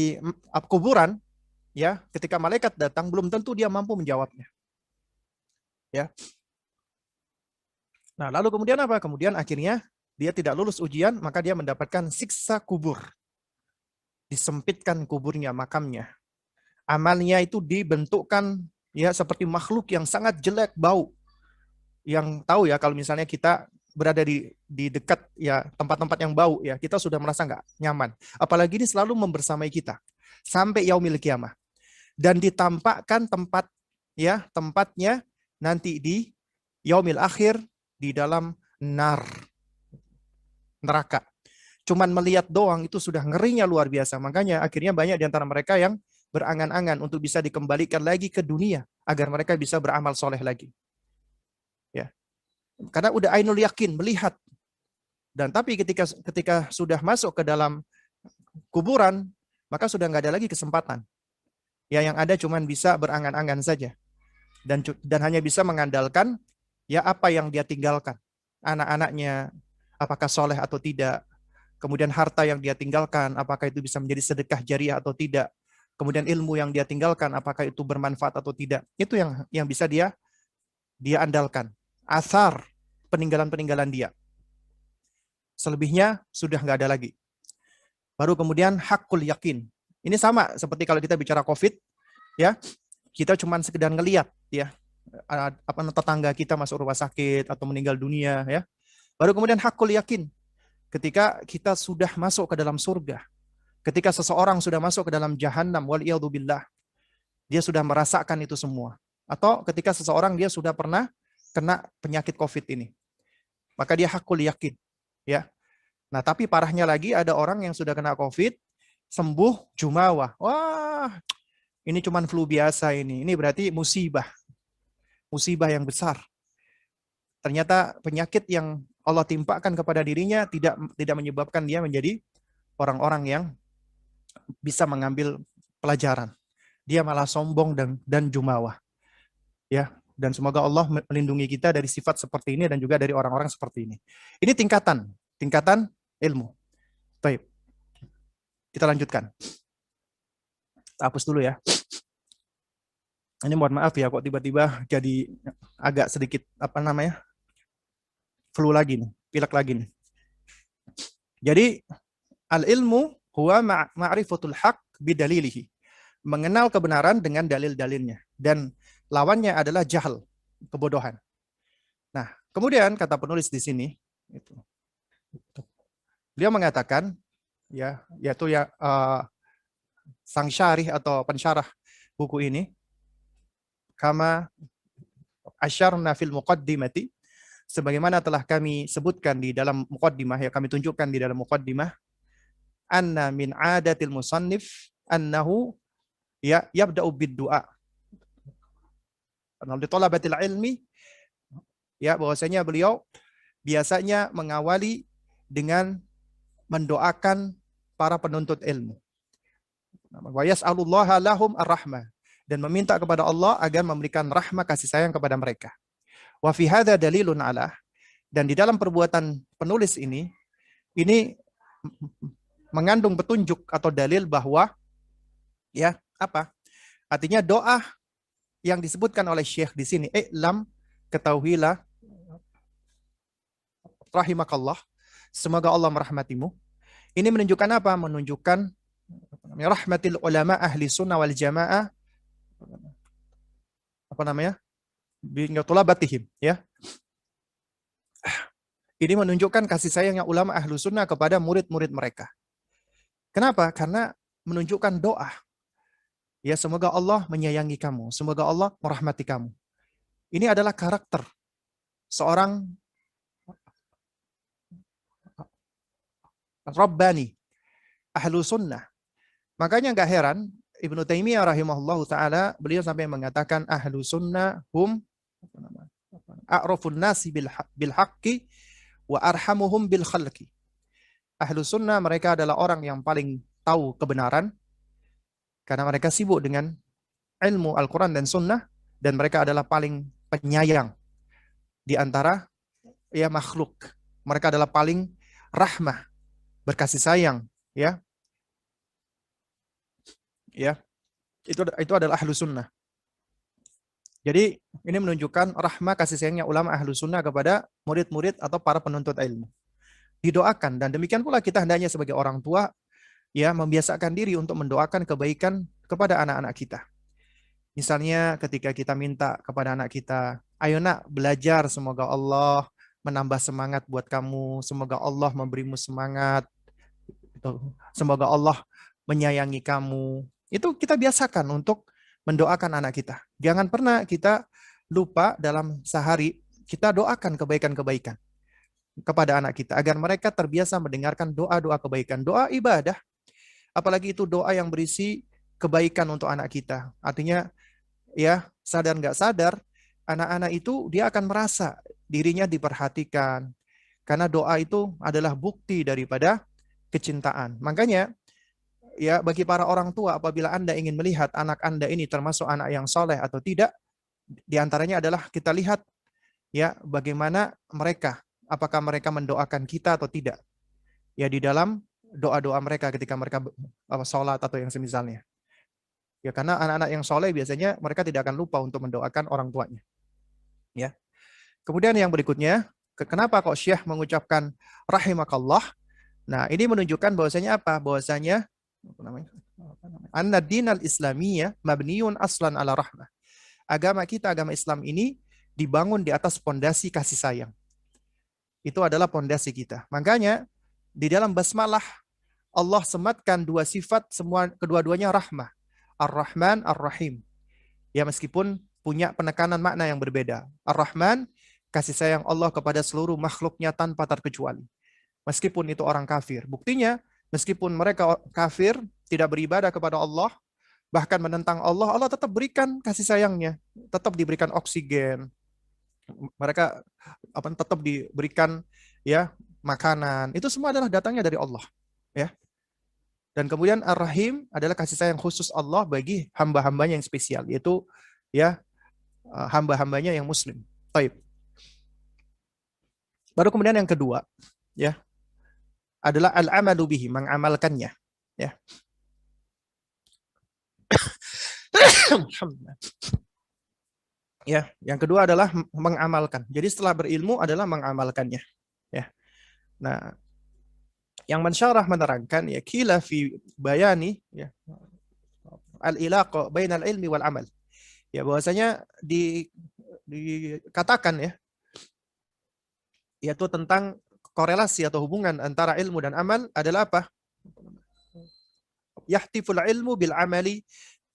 kuburan ya, ketika malaikat datang belum tentu dia mampu menjawabnya. Ya. Nah, lalu kemudian apa? Kemudian akhirnya dia tidak lulus ujian, maka dia mendapatkan siksa kubur. Disempitkan kuburnya, makamnya. Amalnya itu dibentukkan ya seperti makhluk yang sangat jelek, bau. Yang tahu ya kalau misalnya kita berada di dekat ya tempat-tempat yang bau ya, kita sudah merasa nggak nyaman. Apalagi ini selalu membersamai kita sampai yaumil qiyamah. Dan ditampakkan tempatnya nanti di yaumil akhir di dalam neraka. Cuman melihat doang itu sudah ngerinya luar biasa. Makanya akhirnya banyak di antara mereka yang berangan-angan untuk bisa dikembalikan lagi ke dunia agar mereka bisa beramal soleh lagi. Ya. Karena udah ainul yakin melihat. Dan tapi ketika sudah masuk ke dalam kuburan, maka sudah nggak ada lagi kesempatan. Ya, yang ada cuman bisa berangan-angan saja. Dan hanya bisa mengandalkan ya apa yang dia tinggalkan. Anak-anaknya apakah soleh atau tidak. Kemudian harta yang dia tinggalkan, apakah itu bisa menjadi sedekah jariah atau tidak. Kemudian ilmu yang dia tinggalkan, apakah itu bermanfaat atau tidak. Itu yang bisa dia andalkan. Asar peninggalan-peninggalan dia. Selebihnya sudah nggak ada lagi. Baru kemudian hakul yakin. Ini sama seperti kalau kita bicara COVID, ya kita cuma sekedar ngelihat, ya tetangga kita masuk rumah sakit atau meninggal dunia, ya. Baru kemudian hakul yakin. Ketika kita sudah masuk ke dalam surga, ketika seseorang sudah masuk ke dalam jahanam, waliyadzubillah, dia sudah merasakan itu semua. Atau ketika seseorang dia sudah pernah kena penyakit COVID ini, maka dia hakul yakin, ya. Nah, tapi parahnya lagi ada orang yang sudah kena COVID, sembuh jumawah. Wah, ini cuma flu biasa ini. Ini berarti musibah. Musibah yang besar. Ternyata penyakit yang Allah timpakan kepada dirinya tidak menyebabkan dia menjadi orang-orang yang bisa mengambil pelajaran. Dia malah sombong dan jumawah. Ya, dan semoga Allah melindungi kita dari sifat seperti ini dan juga dari orang-orang seperti ini. Ini tingkatan ilmu. Baik. Kita lanjutkan. Hapus dulu ya. Ini mohon maaf ya kok tiba-tiba jadi agak sedikit flu lagi nih, pilek lagi nih. Jadi al-ilmu huwa ma'rifatul haq bidalilihi. Mengenal kebenaran dengan dalil-dalilnya. Dan lawannya adalah jahal, kebodohan. Nah, kemudian kata penulis di sini, dia mengatakan, yaitu sang syarih atau pensyarah buku ini, kama asyarna fil muqaddimati, sebagaimana telah kami sebutkan di dalam muqaddimah, ya kami tunjukkan di dalam muqaddimah, anna min adatil musannif annahu yabda'u bid-du'a. Di thalabatil ilmi, ya bahwasanya beliau biasanya mengawali dengan mendoakan para penuntut ilmu. Wa yas'alullaha lahum ar-rahmah, dan meminta kepada Allah agar memberikan rahmah kasih sayang kepada mereka. Wa fi hadza dalilun ala, dan di dalam perbuatan penulis ini mengandung petunjuk atau dalil bahwa ya apa? Artinya doa yang disebutkan oleh Syekh di sini, lam, ketahuilah, rahimakallah, semoga Allah merahmatimu. Ini menunjukkan apa? Menunjukkan rahmatil ulama ahli sunnah wal jamaah, apa namanya? Bingatulabatihim, ya. Ini menunjukkan kasih sayangnya ulama ahlu sunnah kepada murid-murid mereka. Kenapa? Karena menunjukkan doa. Ya, semoga Allah menyayangi kamu, semoga Allah merahmati kamu. Ini adalah karakter seorang Rabbani, ahlu sunnah. Makanya nggak heran Ibnu Taimiyah rahimahullahu taala, beliau sampai mengatakan ahlu sunnah hum a'rafun nasi bil haqqi wa arhamuhum bil khalqi. Ahlu sunnah mereka adalah orang yang paling tahu kebenaran karena mereka sibuk dengan ilmu Al-Quran dan Sunnah, dan mereka adalah paling penyayang di antara ya makhluk. Mereka adalah paling rahmah, berkasih sayang, ya. Ya. Itu adalah ahlu sunnah. Jadi ini menunjukkan rahmah kasih sayangnya ulama ahlu sunnah kepada murid-murid atau para penuntut ilmu. Didoakan, dan demikian pula kita hendaknya sebagai orang tua ya membiasakan diri untuk mendoakan kebaikan kepada anak-anak kita. Misalnya ketika kita minta kepada anak kita, ayo nak belajar, semoga Allah menambah semangat buat kamu, semoga Allah memberimu semangat, semoga Allah menyayangi kamu. Itu kita biasakan untuk mendoakan anak kita. Jangan pernah kita lupa dalam sehari kita doakan kebaikan-kebaikan kepada anak kita agar mereka terbiasa mendengarkan doa-doa kebaikan, doa ibadah. Apalagi itu doa yang berisi kebaikan untuk anak kita. Artinya ya sadar nggak sadar, anak-anak itu dia akan merasa dirinya diperhatikan. Karena doa itu adalah bukti daripada kecintaan. Makanya ya bagi para orang tua, apabila Anda ingin melihat anak Anda ini termasuk anak yang soleh atau tidak, diantaranya adalah kita lihat ya bagaimana mereka, apakah mereka mendoakan kita atau tidak. Ya di dalam doa-doa mereka ketika mereka sholat atau yang semisalnya. Ya karena anak-anak yang soleh biasanya mereka tidak akan lupa untuk mendoakan orang tuanya. Ya. Kemudian yang berikutnya, kenapa kok Syekh mengucapkan rahimakallah? Nah, ini menunjukkan bahwasanya apa? Bahwasanya anna dinal islamiyah mabniun aslan ala rahmah. Agama kita, agama Islam ini dibangun di atas pondasi kasih sayang. Itu adalah pondasi kita. Makanya di dalam basmalah Allah sematkan dua sifat, semua kedua-duanya rahmah. Ar-Rahman, Ar-Rahim. Ya meskipun punya penekanan makna yang berbeda. Ar-Rahman, kasih sayang Allah kepada seluruh makhluknya tanpa terkecuali. Meskipun itu orang kafir. Buktinya, meskipun mereka kafir, tidak beribadah kepada Allah, bahkan menentang Allah, Allah tetap berikan kasih sayangnya. Tetap diberikan oksigen. Mereka tetap diberikan ya makanan. Itu semua adalah datangnya dari Allah. Ya. Dan kemudian Ar-Rahim adalah kasih sayang khusus Allah bagi hamba-hambanya yang spesial, yaitu ya hamba-hambanya yang muslim. Baik. Baru kemudian yang kedua, ya, adalah al-amalu bihi, mengamalkannya. Ya. Ya, yang kedua adalah mengamalkan. Jadi setelah berilmu adalah mengamalkannya. Ya. Nah, yang mensyarah menerangkan ya kila fi bayani ya al-ilaq bainal ilmi wal amal. Ya bahwasanya dikatakan ya yaitu tentang korelasi atau hubungan antara ilmu dan amal adalah apa? Yahtiful ilmu bil amali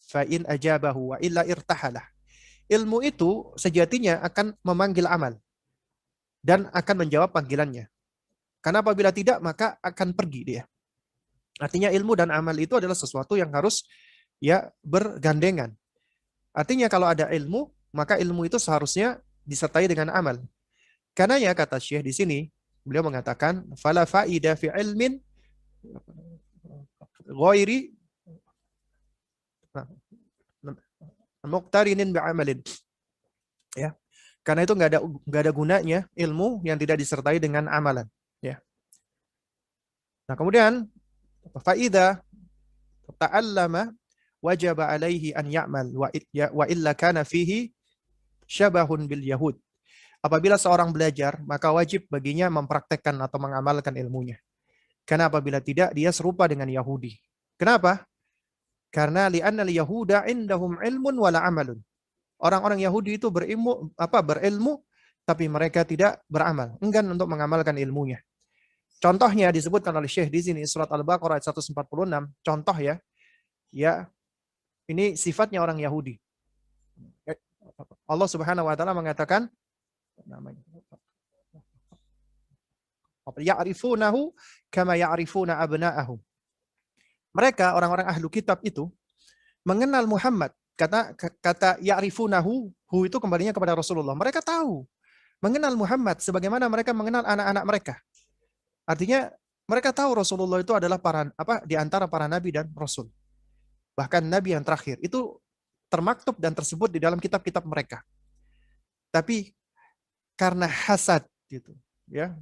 fa in ajabahu wa illa irtahalah. Ilmu itu sejatinya akan memanggil amal dan akan menjawab panggilannya. Karena apabila tidak, maka akan pergi dia. Artinya ilmu dan amal itu adalah sesuatu yang harus ya bergandengan. Artinya kalau ada ilmu, maka ilmu itu seharusnya disertai dengan amal. Karena ya kata Syekh di sini, beliau mengatakan, fala faida fi ilmin ghairi muqtarinin bi'amalin. Ya. Karena itu nggak ada gunanya ilmu yang tidak disertai dengan amalan. Ya. Nah, kemudian faida ta'allama wajib alaihi an ya'mal wa illa kana fihi syabahun bil yahud. Apabila seorang belajar, maka wajib baginya mempraktekkan atau mengamalkan ilmunya. Karena apabila tidak, dia serupa dengan Yahudi. Kenapa? Karena li'anna al-yahuda indahum ilmun wala amalun. Orang-orang Yahudi itu berilmu tapi mereka tidak beramal, enggan untuk mengamalkan ilmunya. Contohnya disebutkan oleh Syekh di sini surat Al-Baqarah ayat 146. Contoh ya. Ya, ini sifatnya orang Yahudi. Allah Subhanahu wa taala mengatakan namanya ya'rifunahu kama ya'rifuna abna'ahum. Mereka orang-orang ahlu kitab itu mengenal Muhammad. Kata ya'rifunahu, hu itu kembalinya kepada Rasulullah. Mereka tahu mengenal Muhammad sebagaimana mereka mengenal anak-anak mereka. Artinya mereka tahu Rasulullah itu adalah di antara para nabi dan rasul. Bahkan nabi yang terakhir itu termaktub dan tersebut di dalam kitab-kitab mereka. Tapi karena hasad gitu, ya.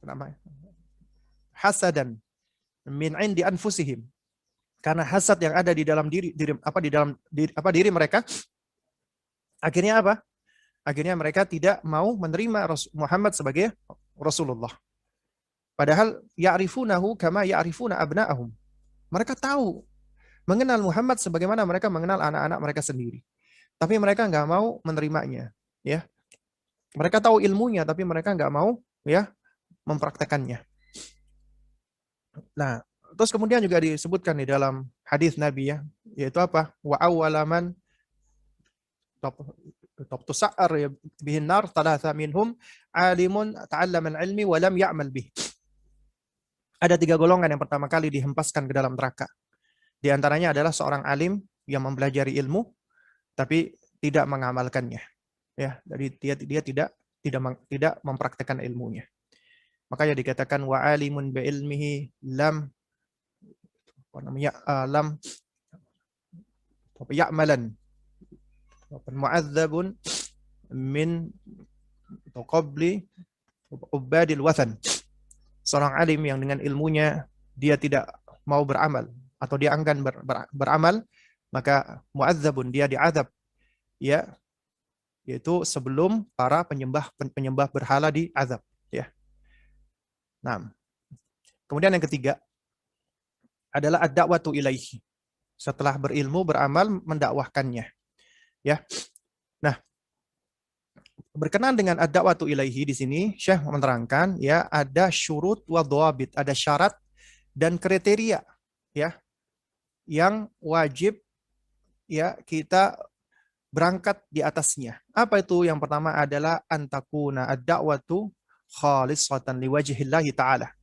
Namanya hasadan min indi anfusihim. Karena hasad yang ada di dalam diri mereka, akhirnya apa? Akhirnya mereka tidak mau menerima Muhammad sebagai Rasulullah. Padahal ya'rifunahu kama ya'rifuna abna'ahum. Mereka tahu mengenal Muhammad sebagaimana mereka mengenal anak-anak mereka sendiri. Tapi mereka nggak mau menerimanya, ya. Mereka tahu ilmunya tapi mereka nggak mau, ya, mempraktekannya. Nah, terus kemudian juga disebutkan di dalam hadis Nabi, ya, yaitu apa? Wa awwalaman tusa'ar bihin nar thalatha minhum alimun ta'allama al-ilmi wa lam ya'mal bih. Ada 3 golongan yang pertama kali dihempaskan ke dalam neraka. Di antaranya adalah seorang alim yang mempelajari ilmu tapi tidak mengamalkannya. Ya, jadi dia tidak mempraktekkan ilmunya. Makanya dikatakan wa alimun bi ilmihi lam ya'malan mu'adzabun min qabli ubadil wathan. Seorang alim yang dengan ilmunya dia tidak mau beramal atau dia enggan beramal, maka mu'adzabun, dia diazab, ya, yaitu sebelum para penyembah berhala diazab, ya. Nah, kemudian yang ketiga adalah ad-da'watu ilaihi. Setelah berilmu, beramal, mendakwahkannya, ya. Nah, berkenaan dengan ad-da'watu ilaihi di sini Syekh menerangkan, ya, ada syurut wa dhawabit, ada syarat dan kriteria, ya, yang wajib, ya, kita berangkat di atasnya. Apa itu? Yang pertama adalah antakuna ad-da'watu khalisatan liwajhillahi ta'ala.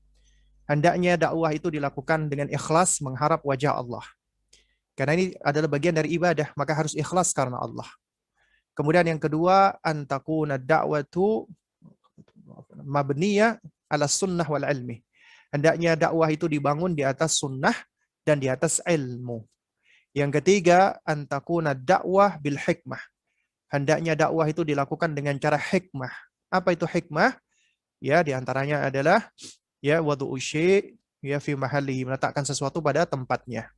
Hendaknya dakwah itu dilakukan dengan ikhlas mengharap wajah Allah. Karena ini adalah bagian dari ibadah, maka harus ikhlas karena Allah. Kemudian yang kedua, antakuna da'watu mabniyah ala sunnah wal ilmi. Hendaknya dakwah itu dibangun di atas sunnah dan di atas ilmu. Yang ketiga, antakuna dakwah bil hikmah. Hendaknya dakwah itu dilakukan dengan cara hikmah. Apa itu hikmah? Ya, diantaranya adalah, ya, wadu'u syai', ya, fi mahallihi, meletakkan sesuatu pada tempatnya.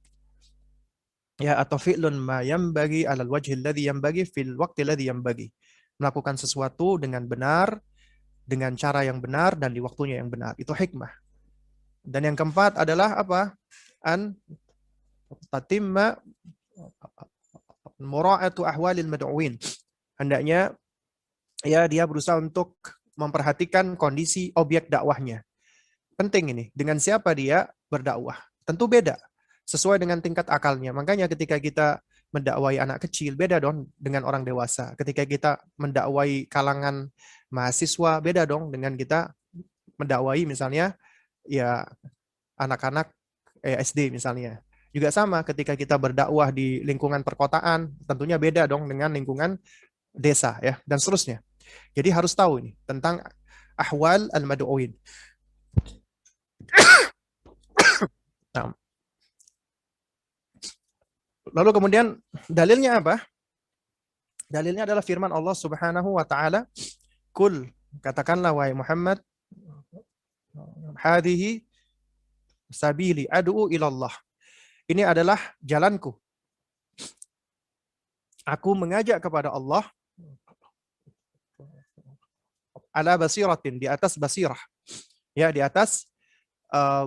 Ya, atau fi'lun ma yanbaghi 'alal wajhi alladhi yanbaghi fil waqti alladhi yanbaghi. Melakukan sesuatu dengan benar, dengan cara yang benar dan di waktunya yang benar. Itu hikmah. Dan yang keempat adalah apa? An tatimma mura'atu ahwalil mad'uin. Hendaknya, ya, dia berusaha untuk memperhatikan kondisi objek dakwahnya. Penting ini, dengan siapa dia berdakwah. Tentu beda, sesuai dengan tingkat akalnya. Makanya ketika kita mendakwai anak kecil, beda dong dengan orang dewasa. Ketika kita mendakwai kalangan mahasiswa, beda dong dengan kita mendakwai misalnya, ya, anak-anak SD misalnya. Juga sama ketika kita berdakwah di lingkungan perkotaan, tentunya beda dong dengan lingkungan desa, ya, dan seterusnya. Jadi harus tahu ini tentang ahwal al-mad'uin. Nah, lalu kemudian dalilnya apa? Dalilnya adalah firman Allah Subhanahu wa taala, "Kul," katakanlah wahai Muhammad, "Hadhihi sabili ad'u ilallah." Ini adalah jalanku. Aku mengajak kepada Allah ala basiratin, di atas basirah. Ya, di atas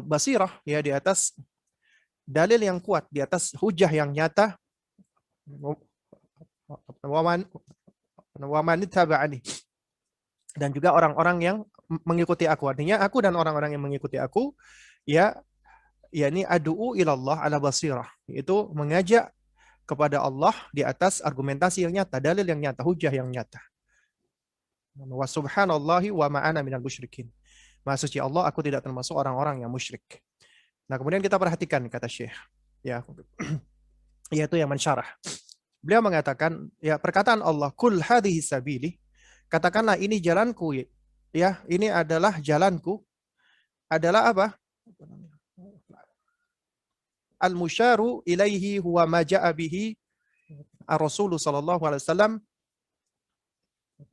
basirah, ya, di atas dalil yang kuat, di atas hujah yang nyata. Waman ittaba'ani, dan juga orang-orang yang mengikuti aku. Artinya aku dan orang-orang yang mengikuti aku, ya, yakni adu'u ilallah ala basirah, itu mengajak kepada Allah di atas argumentasi yang nyata, dalil yang nyata, hujah yang nyata. Wa subhanallahi wa ma'ana minal musyrikin. Maha suci Allah, aku tidak termasuk orang-orang yang musyrik. Nah, kemudian kita perhatikan kata Syekh, ya, yaitu yang mensyarah. Beliau mengatakan, ya, perkataan Allah, kul hadhihi sabili, katakanlah ini jalanku, ya, ini adalah jalanku, adalah apa? Al-musyaru ilaihi huwa ma ja'a bihi ar-Rasul sallallahu alaihi wasallam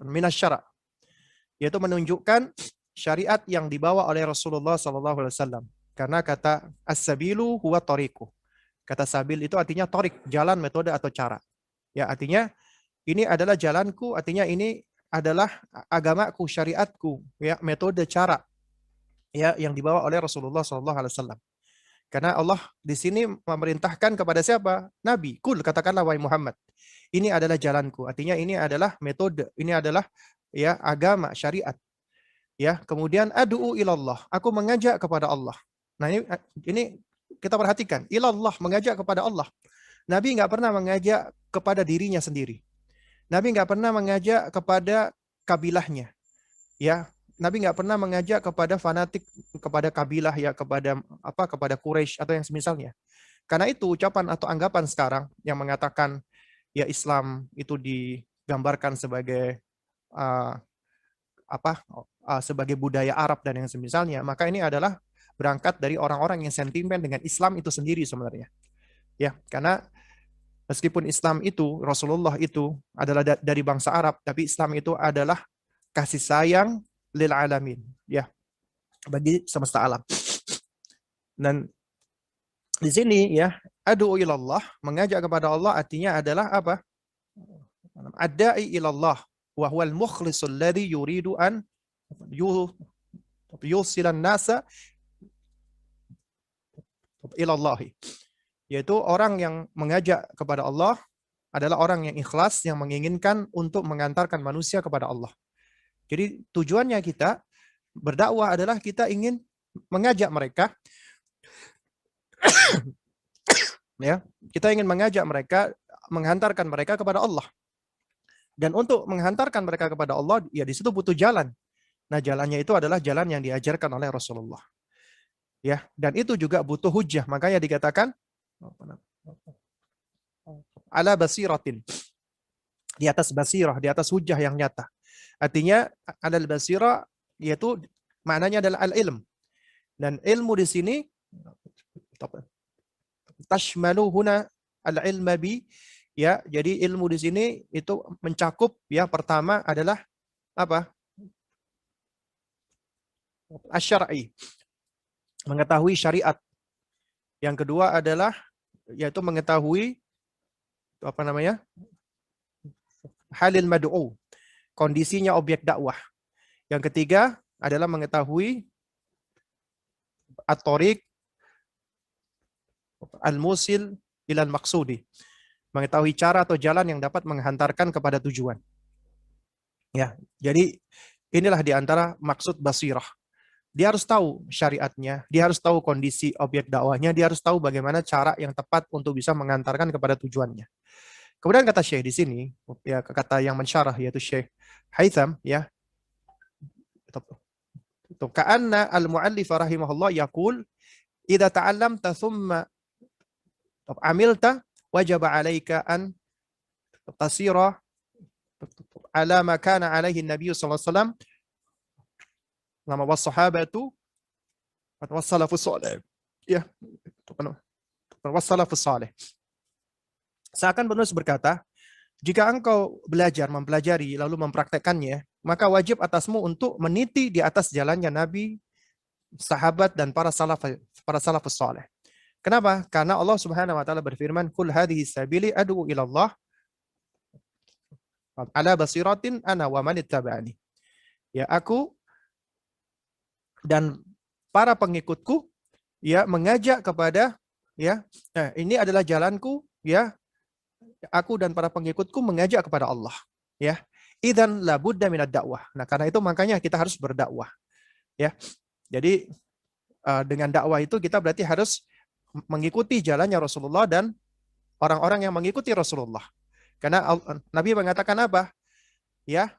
minasyara', yaitu menunjukkan syariat yang dibawa oleh Rasulullah sallallahu alaihi wasallam. Karena kata as-sabilu huwa tariqu. Kata sabil itu artinya torik, jalan, metode atau cara. Ya, artinya ini adalah jalanku, artinya ini adalah agamaku, syariatku, ya, metode, cara, ya, yang dibawa oleh Rasulullah sallallahu alaihi wasallam. Karena Allah di sini memerintahkan kepada siapa? Nabi. Kul, katakanlah wahai Muhammad, ini adalah jalanku. Artinya ini adalah metode, ini adalah, ya, agama, syariat. Ya, kemudian adu'u ilallah, aku mengajak kepada Allah. Nah, ini kita perhatikan, ilallah, mengajak kepada Allah. Nabi nggak pernah mengajak kepada dirinya sendiri. Nabi nggak pernah mengajak kepada kabilahnya. Ya, Nabi nggak pernah mengajak kepada fanatik, kepada kabilah, ya, kepada Quraisy atau yang semisalnya. Karena itu ucapan atau anggapan sekarang yang mengatakan, ya, Islam itu digambarkan sebagai sebagai budaya Arab dan yang semisalnya, maka ini adalah berangkat dari orang-orang yang sentimen dengan Islam itu sendiri sebenarnya. Ya, karena meskipun Islam itu, Rasulullah itu adalah dari bangsa Arab, tapi Islam itu adalah kasih sayang lil alamin, ya, bagi semesta alam. Dan di sini, ya, adu ilallah, mengajak kepada Allah, artinya adalah apa? Adai ilallah wa huwal mukhlisul ladzi yuridu an yusilan nasa ilallahi, yaitu orang yang mengajak kepada Allah adalah orang yang ikhlas, yang menginginkan untuk mengantarkan manusia kepada Allah. Jadi tujuannya kita berdakwah adalah kita ingin mengajak mereka, ya, kita ingin mengajak mereka, menghantarkan mereka kepada Allah. Dan untuk menghantarkan mereka kepada Allah, ya, di situ butuh jalan. Nah, jalannya itu adalah jalan yang diajarkan oleh Rasulullah. Ya, dan itu juga butuh hujjah. Makanya dikatakan ala basiratin, di atas basirah, di atas hujjah yang nyata. Artinya alal basirah, yaitu maknanya adalah al-ilm. Dan ilmu di sini tashmalu huna al-ilma bi, ya, jadi ilmu di sini itu mencakup, ya, pertama adalah apa? Asy-syar'i, mengetahui syariat. Yang kedua adalah yaitu mengetahui apa namanya? Halil mad'u, kondisinya objek dakwah. Yang ketiga adalah mengetahui at-thariq al-musil ilal maqsudi, mengetahui cara atau jalan yang dapat menghantarkan kepada tujuan. Ya, jadi inilah di antara maksud basirah. Dia harus tahu syariatnya, dia harus tahu kondisi objek dakwahnya, dia harus tahu bagaimana cara yang tepat untuk bisa mengantarkan kepada tujuannya. Kemudian kata Syekh di sini, ya, kata yang mensyarah yaitu Syekh Haytham, ya, ka'anna al-mu'allif rahimahullah yaqul idza ta'allamta thumma amilta wajaba 'alaika an tasira ala ma kana alaihi Nabi sallallahu alaihi wasallam nama was sahabatu was salafus salih. Ya, wassalafus salih. Seakan penulis berkata, jika engkau belajar, mempelajari, lalu mempraktekannya, maka wajib atasmu untuk meniti di atas jalannya Nabi, sahabat, dan para salafus saleh. Kenapa? Karena Allah Subhanahu wa taala berfirman, "Qul hadhihi sabili ad'u ila Allah ala basiratin ana wa man ittaba'ani." Ya, aku dan para pengikutku ya mengajak kepada ya, nah, ini adalah jalanku ya, aku dan para pengikutku mengajak kepada Allah ya. Idzan la budda minad dakwah. Nah, karena itu makanya kita harus berdakwah ya. Jadi dengan dakwah itu kita berarti harus mengikuti jalannya Rasulullah dan orang-orang yang mengikuti Rasulullah. Karena Nabi mengatakan apa? Ya,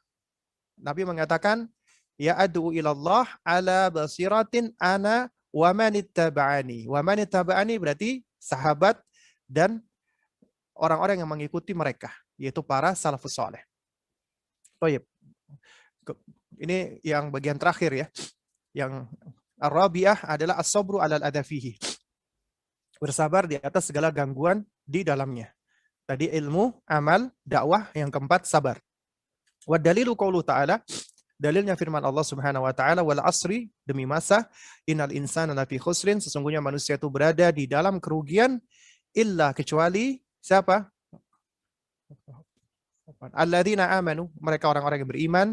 Nabi mengatakan, ya ad'u ilallah ala basiratin ana wa man ittaba'ani. Wa man ittaba'ani berarti sahabat dan orang-orang yang mengikuti mereka, yaitu para salafus saleh. Baik. Ini yang bagian terakhir ya. Yang ar-rabi'ah adalah as-sabru 'alal adza fihi. Bersabar di atas segala gangguan di dalamnya. Tadi ilmu, amal, dakwah, yang keempat sabar. Wa dalilu qaulu ta'ala, dalilnya firman Allah Subhanahu wa taala, wal asri, demi masa, innal insana lafi khusrin, sesungguhnya manusia itu berada di dalam kerugian, illa kecuali siapa? Alladzina amanu, mereka orang-orang yang beriman,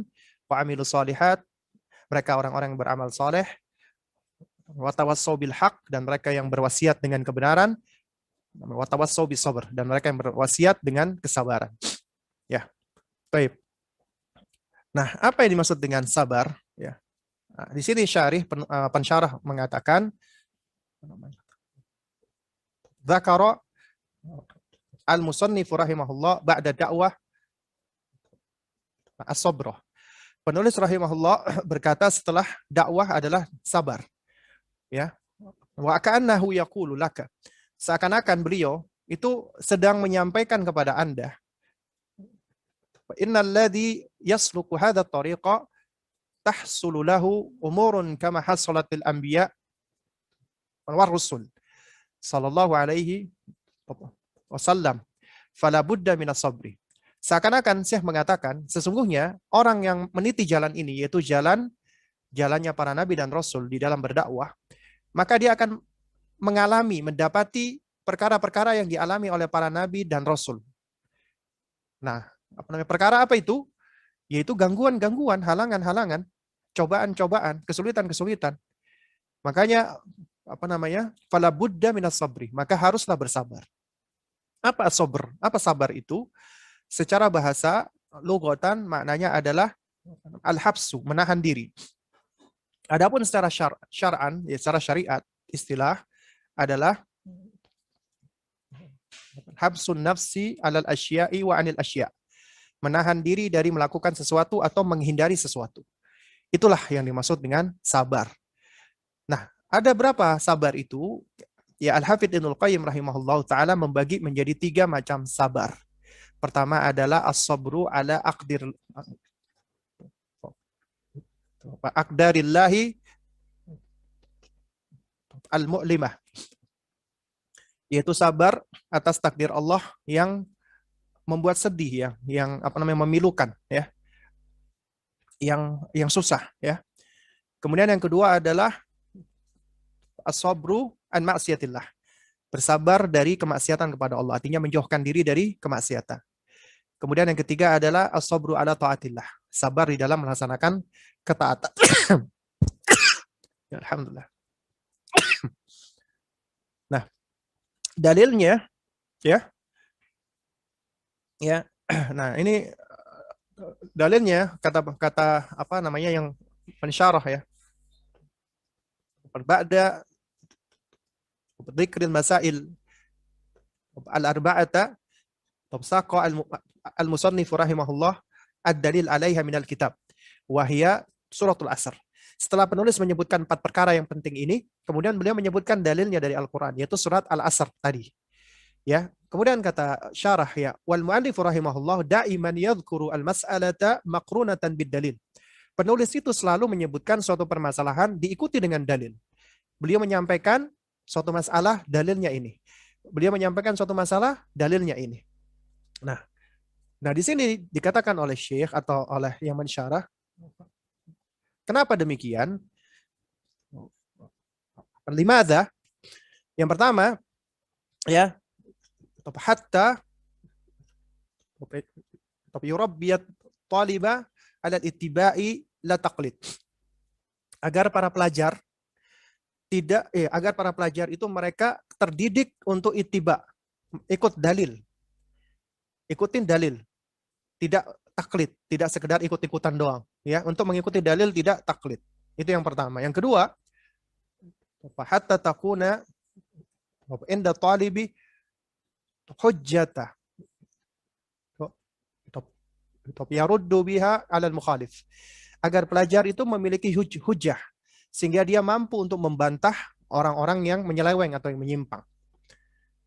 wa amilus solihat, mereka orang-orang yang beramal saleh, wa tawassau bil haq, dan mereka yang berwasiat dengan kebenaran, wa tawassau bis sabr, dan mereka yang berwasiat dengan kesabaran. Ya. Baik. Nah, apa yang dimaksud dengan sabar? Ya. Nah, di sini syarih pensyarah mengatakan, dzakara al-musannif rahimahullah ba'da da'wah as-sabrah. Penulis rahimahullah berkata setelah dakwah adalah sabar. Ya. Wa ka'annahu yaqulu laka. Seakan-akan beliau itu sedang menyampaikan kepada Anda, innal ladzi yasluku hadha at-tariqa tahsulu lahu umurun kama hasalat lil anbiya wal rusul sallallahu alaihi wasallam fala budda minas sabri. Seakan-akan Syekh mengatakan sesungguhnya orang yang meniti jalan ini, yaitu jalannya para nabi dan rasul di dalam berdakwah, maka dia akan mendapati perkara-perkara yang dialami oleh para nabi dan rasul. Nah, perkara apa itu? Yaitu gangguan-gangguan, halangan-halangan, cobaan-cobaan, kesulitan-kesulitan. Makanya fala budda minas sabri, maka haruslah bersabar. Apa sabr? Apa sabar itu? Secara bahasa lugatan maknanya adalah al-habsu, menahan diri. Adapun secara syar'an, ya secara syariat, istilah adalah habsun nafsi alal asya'i wa anil asya'. Menahan diri dari melakukan sesuatu atau menghindari sesuatu. Itulah yang dimaksud dengan sabar. Nah, ada berapa sabar itu? Ya, Al-Hafidz Ibnul Qayyim rahimahullah ta'ala membagi menjadi 3 macam sabar. Pertama adalah as-sabru ala aqdarillahi al-mu'limah. Yaitu sabar atas takdir Allah yang membuat sedih ya, yang memilukan ya. Yang susah ya. Kemudian yang kedua adalah as-sabru an ma'siyatillah. Bersabar dari kemaksiatan kepada Allah, artinya menjauhkan diri dari kemaksiatan. Kemudian yang ketiga adalah as-sabru ala taatillah. Sabar di dalam melaksanakan ketaatan. Ya, alhamdulillah. Nah, dalilnya ya. Ya. Nah, ini dalilnya kata yang pensyarah ya. Ba'da dzikril masail al-arba'ata tabsaqa al-musannif rahimahullah ad-dalil 'alaiha minal kitab wa hiya suratul asr. Setelah penulis menyebutkan 4 perkara yang penting ini, kemudian beliau menyebutkan dalilnya dari Al-Qur'an, yaitu surat Al-Asr tadi. Ya, kemudian kata syarah ya, wal mu'allif rahimahullah da'iman yadhkuru al-mas'alata maqrunatan bid-dalil. Penulis itu selalu menyebutkan suatu permasalahan diikuti dengan dalil. Beliau menyampaikan suatu masalah, dalilnya ini. Beliau menyampaikan suatu masalah, dalilnya ini. Nah, di sini dikatakan oleh Syekh atau oleh yang mensyarah, kenapa demikian? Limadha? Yang pertama, ya, hatta yurabbiyat taliba ala ittiba'i la taqlid. Agar para pelajar agar para pelajar itu mereka terdidik untuk ittiba, ikut dalil. Ikutin dalil, tidak taklid, tidak sekedar ikut-ikutan doang, ya. Untuk mengikuti dalil tidak taklid. Itu yang pertama. Yang kedua, hatta takuna inda talibi hujjata yaruddu biha 'alal mukhalif. Agar pelajar itu memiliki hujjah sehingga dia mampu untuk membantah orang-orang yang menyeleweng atau yang menyimpang.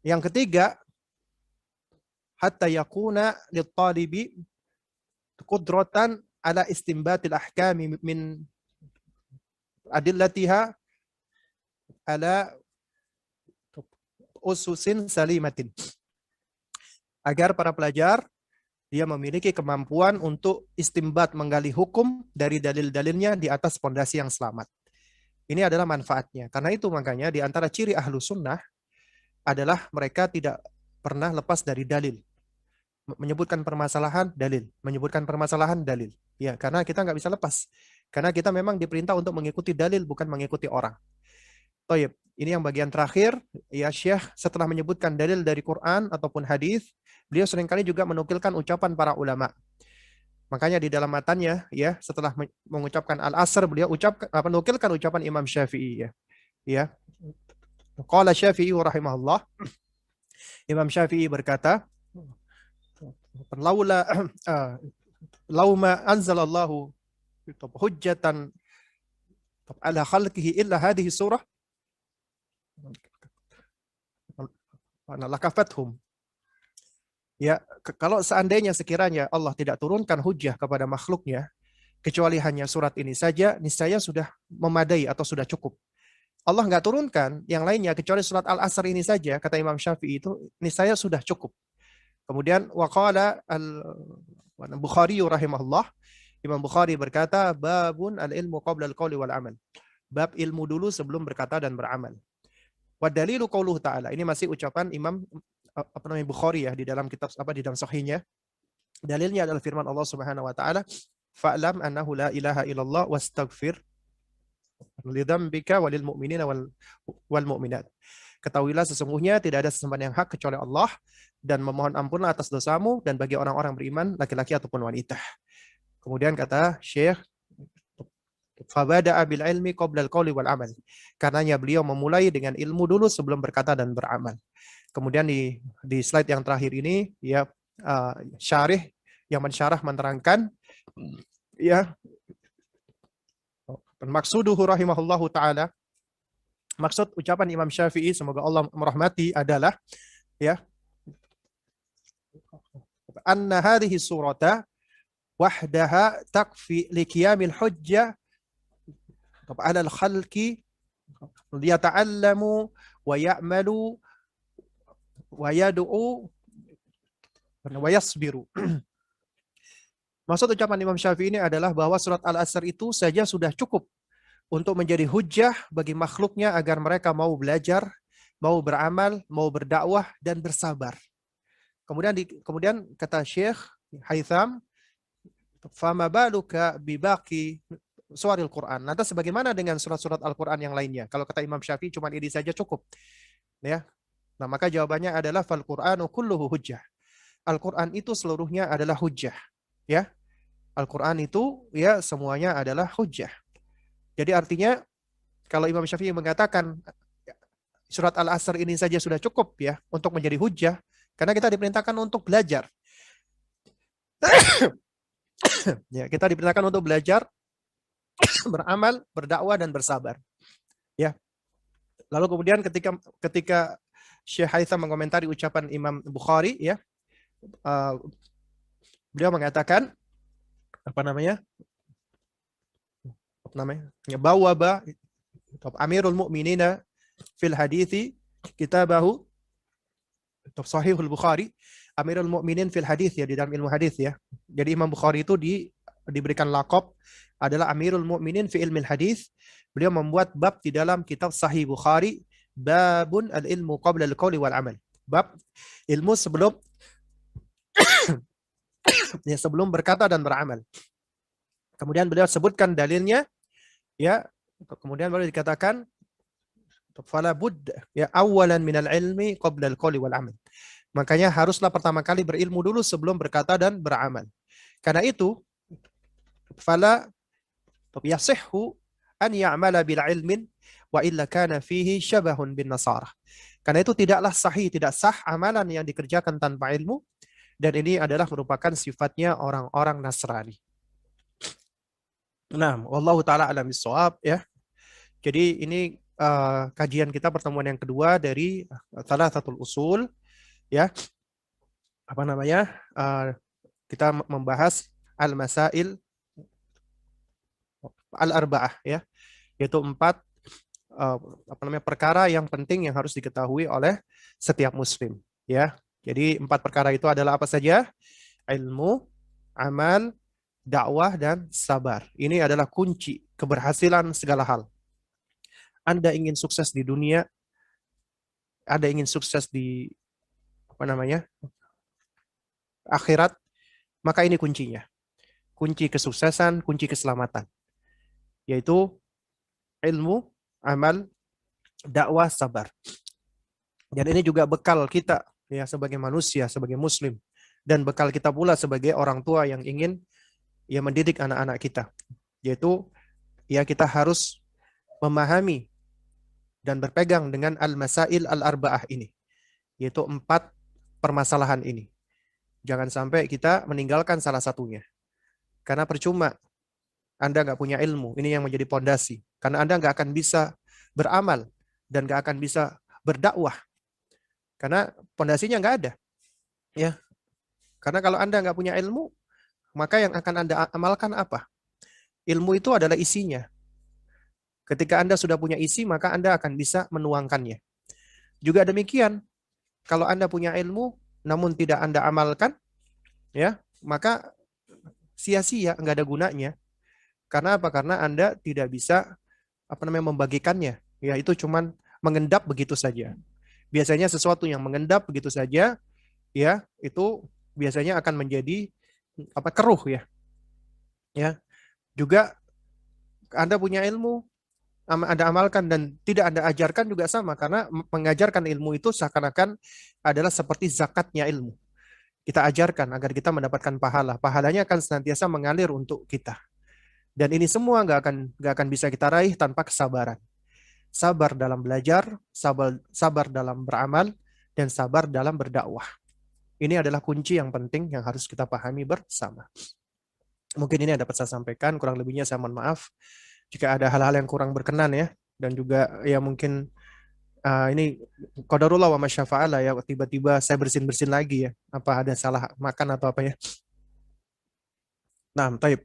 Yang ketiga, hatta yakuna lit-talibi qudratan ala istinbatil ahkami min adillatiha ala ususin salimatin. Agar para pelajar dia memiliki kemampuan untuk istimbat, menggali hukum dari dalil-dalilnya di atas pondasi yang selamat. Ini adalah manfaatnya. Karena itu makanya di antara ciri ahlu sunnah adalah mereka tidak pernah lepas dari dalil. Menyebutkan permasalahan, dalil. Menyebutkan permasalahan, dalil. Ya, karena kita nggak bisa lepas. Karena kita memang diperintah untuk mengikuti dalil, bukan mengikuti orang. Toyib, ini yang bagian terakhir. Ya, Syekh setelah menyebutkan dalil dari Quran ataupun hadis, beliau seringkali juga menukilkan ucapan para ulama. Makanya di dalam matanya, ya, setelah mengucapkan al-asr, beliau menukilkan ucapan Imam Syafi'i, ya. Ya. Qala Syafi'i rahimahullah. Imam Syafi'i berkata, lauma anzalallahu hujjatan ala khalqihi illa hadhihi surah lakafathum. Ya, kalau seandainya sekiranya Allah tidak turunkan hujjah kepada makhluknya kecuali hanya surat ini saja, niscaya sudah memadai atau sudah cukup. Allah nggak turunkan yang lainnya kecuali surat Al-Asr ini saja, kata Imam Syafi'i, itu niscaya sudah cukup. Kemudian waqala al-Bukhari rahimahullah, Imam Bukhari berkata, babun al-ilmu qabla al-qawli wal amal. Bab ilmu dulu sebelum berkata dan beramal. Wa dalilu qauluhu ta'ala. Ini masih ucapan Imam Bukhari, ya, di dalam kitab di dalam sahihnya. Dalilnya adalah firman Allah Subhanahu wa taala, fa'lam annahu la ilaha illallah wastaghfir lidzambika walil mu'minina wal mu'minat. Ketahuilah sesungguhnya tidak ada sesembahan yang hak kecuali Allah, dan memohon ampunlah atas dosamu dan bagi orang-orang beriman laki-laki ataupun wanita. Kemudian kata Syekh, fabada'a bil ilmi qabla al-qawli wal amal. Karenanya beliau memulai dengan ilmu dulu sebelum berkata dan beramal. Kemudian di slide yang terakhir ini, ya, syarih yang mensyarah menerangkan, ya, maksuduhu rahimahullahu ta'ala, maksud ucapan Imam Syafi'i, semoga Allah merahmati, adalah, ya, anna hadhihi surata wahdaha takfi liqiyamil hujjah ala al-khalqi liyata'allamu wa ya'malu wa yad'u wa yasbiru. Maksud ucapan Imam Syafi'i ini adalah bahwa surat Al-Asr itu saja sudah cukup untuk menjadi hujjah bagi makhluknya agar mereka mau belajar, mau beramal, mau berdakwah dan bersabar. Kemudian kata Syekh Haytham, fama baluka bibaqi suwaril Quran. Lantas sebagaimana dengan surat-surat Al-Quran yang lainnya? Kalau kata Imam Syafi'i cuma ini saja cukup. Ya. Nah, maka jawabannya adalah fal Qur'anu kulluhu hujjah. Al-Quran itu seluruhnya adalah hujjah. Ya. Al-Quran itu, ya, semuanya adalah hujjah. Jadi artinya kalau Imam Syafi'i mengatakan surat Al-Asr ini saja sudah cukup, ya, untuk menjadi hujjah, karena kita diperintahkan untuk belajar. Ya, kita diperintahkan untuk belajar, beramal, berdakwah dan bersabar. Ya. Lalu kemudian ketika Syekh Haytham mengomentari ucapan Imam Bukhari, ya, beliau mengatakan bawaba Amirul Mukminina fil hadithi kitabahu Sahihul Bukhari, Amirul Mukminin fil hadis ya, di dalam ilmu hadis ya. Jadi Imam Bukhari itu diberikan lakop adalah Amirul Mukminin fi ilmil hadis. Beliau membuat bab di dalam kitab Sahih Bukhari, babun al-ilmu qabla al-qawli wal amal. Bab ilmu sebelum ya, sebelum berkata dan beramal. Kemudian beliau sebutkan dalilnya ya. Kemudian baru dikatakan fala bud ya awalan minal ilmi qabla al-qawli wal amal. Makanya haruslah pertama kali berilmu dulu sebelum berkata dan beramal. Karena itu fala yasihhu an ya'mala bil ilmin wa illa kana fihi syabahun bin nasara. Karena itu tidaklah sahih, tidak sah amalan yang dikerjakan tanpa ilmu, dan ini adalah merupakan sifatnya orang-orang Nasrani. Nah, wallahu taala alam bissawab ya. Jadi ini kajian kita pertemuan yang kedua dari Thalathatul Usul ya. Apa namanya? Kita membahas al-masail al-arba'ah ya. Yaitu 4 perkara yang penting yang harus diketahui oleh setiap muslim ya. Jadi 4 perkara itu adalah apa saja? Ilmu, amal, dakwah, dan sabar. Ini adalah kunci keberhasilan segala hal. Anda ingin sukses di dunia, Anda ingin sukses di akhirat, maka ini kuncinya. Kunci kesuksesan, kunci keselamatan. Yaitu ilmu, amal, dakwah, sabar. Dan ini juga bekal kita ya sebagai manusia, sebagai muslim, dan bekal kita pula sebagai orang tua yang ingin ya mendidik anak-anak kita. Yaitu ya kita harus memahami dan berpegang dengan al-masail al-arba'ah ini. Yaitu 4 permasalahan ini. Jangan sampai kita meninggalkan salah satunya. Karena percuma Anda nggak punya ilmu, ini yang menjadi pondasi. Karena Anda nggak akan bisa beramal dan nggak akan bisa berdakwah. Karena pondasinya nggak ada. Ya. Karena kalau Anda nggak punya ilmu, maka yang akan Anda amalkan apa? Ilmu itu adalah isinya. Ketika Anda sudah punya isi, maka Anda akan bisa menuangkannya. Juga demikian, kalau Anda punya ilmu, namun tidak Anda amalkan, ya, maka sia-sia, nggak ada gunanya. Karena apa? Karena Anda tidak bisa membagikannya. Ya, itu cuman mengendap begitu saja. Biasanya sesuatu yang mengendap begitu saja, ya, itu biasanya akan menjadi keruh ya. Ya. Juga Anda punya ilmu, Anda amalkan dan tidak Anda ajarkan juga sama, karena mengajarkan ilmu itu seakan-akan adalah seperti zakatnya ilmu. Kita ajarkan agar kita mendapatkan pahala. Pahalanya akan senantiasa mengalir untuk kita. Dan ini semua nggak akan bisa kita raih tanpa kesabaran. Sabar dalam belajar, sabar dalam beramal, dan sabar dalam berdakwah. Ini adalah kunci yang penting yang harus kita pahami bersama. Mungkin ini yang dapat saya sampaikan, kurang lebihnya saya mohon maaf jika ada hal-hal yang kurang berkenan ya, dan juga ya mungkin ini qadarullah wa masyafa'ala ya, tiba-tiba saya bersin-bersin lagi ya, apa ada salah makan atau apa ya. Nah, taib.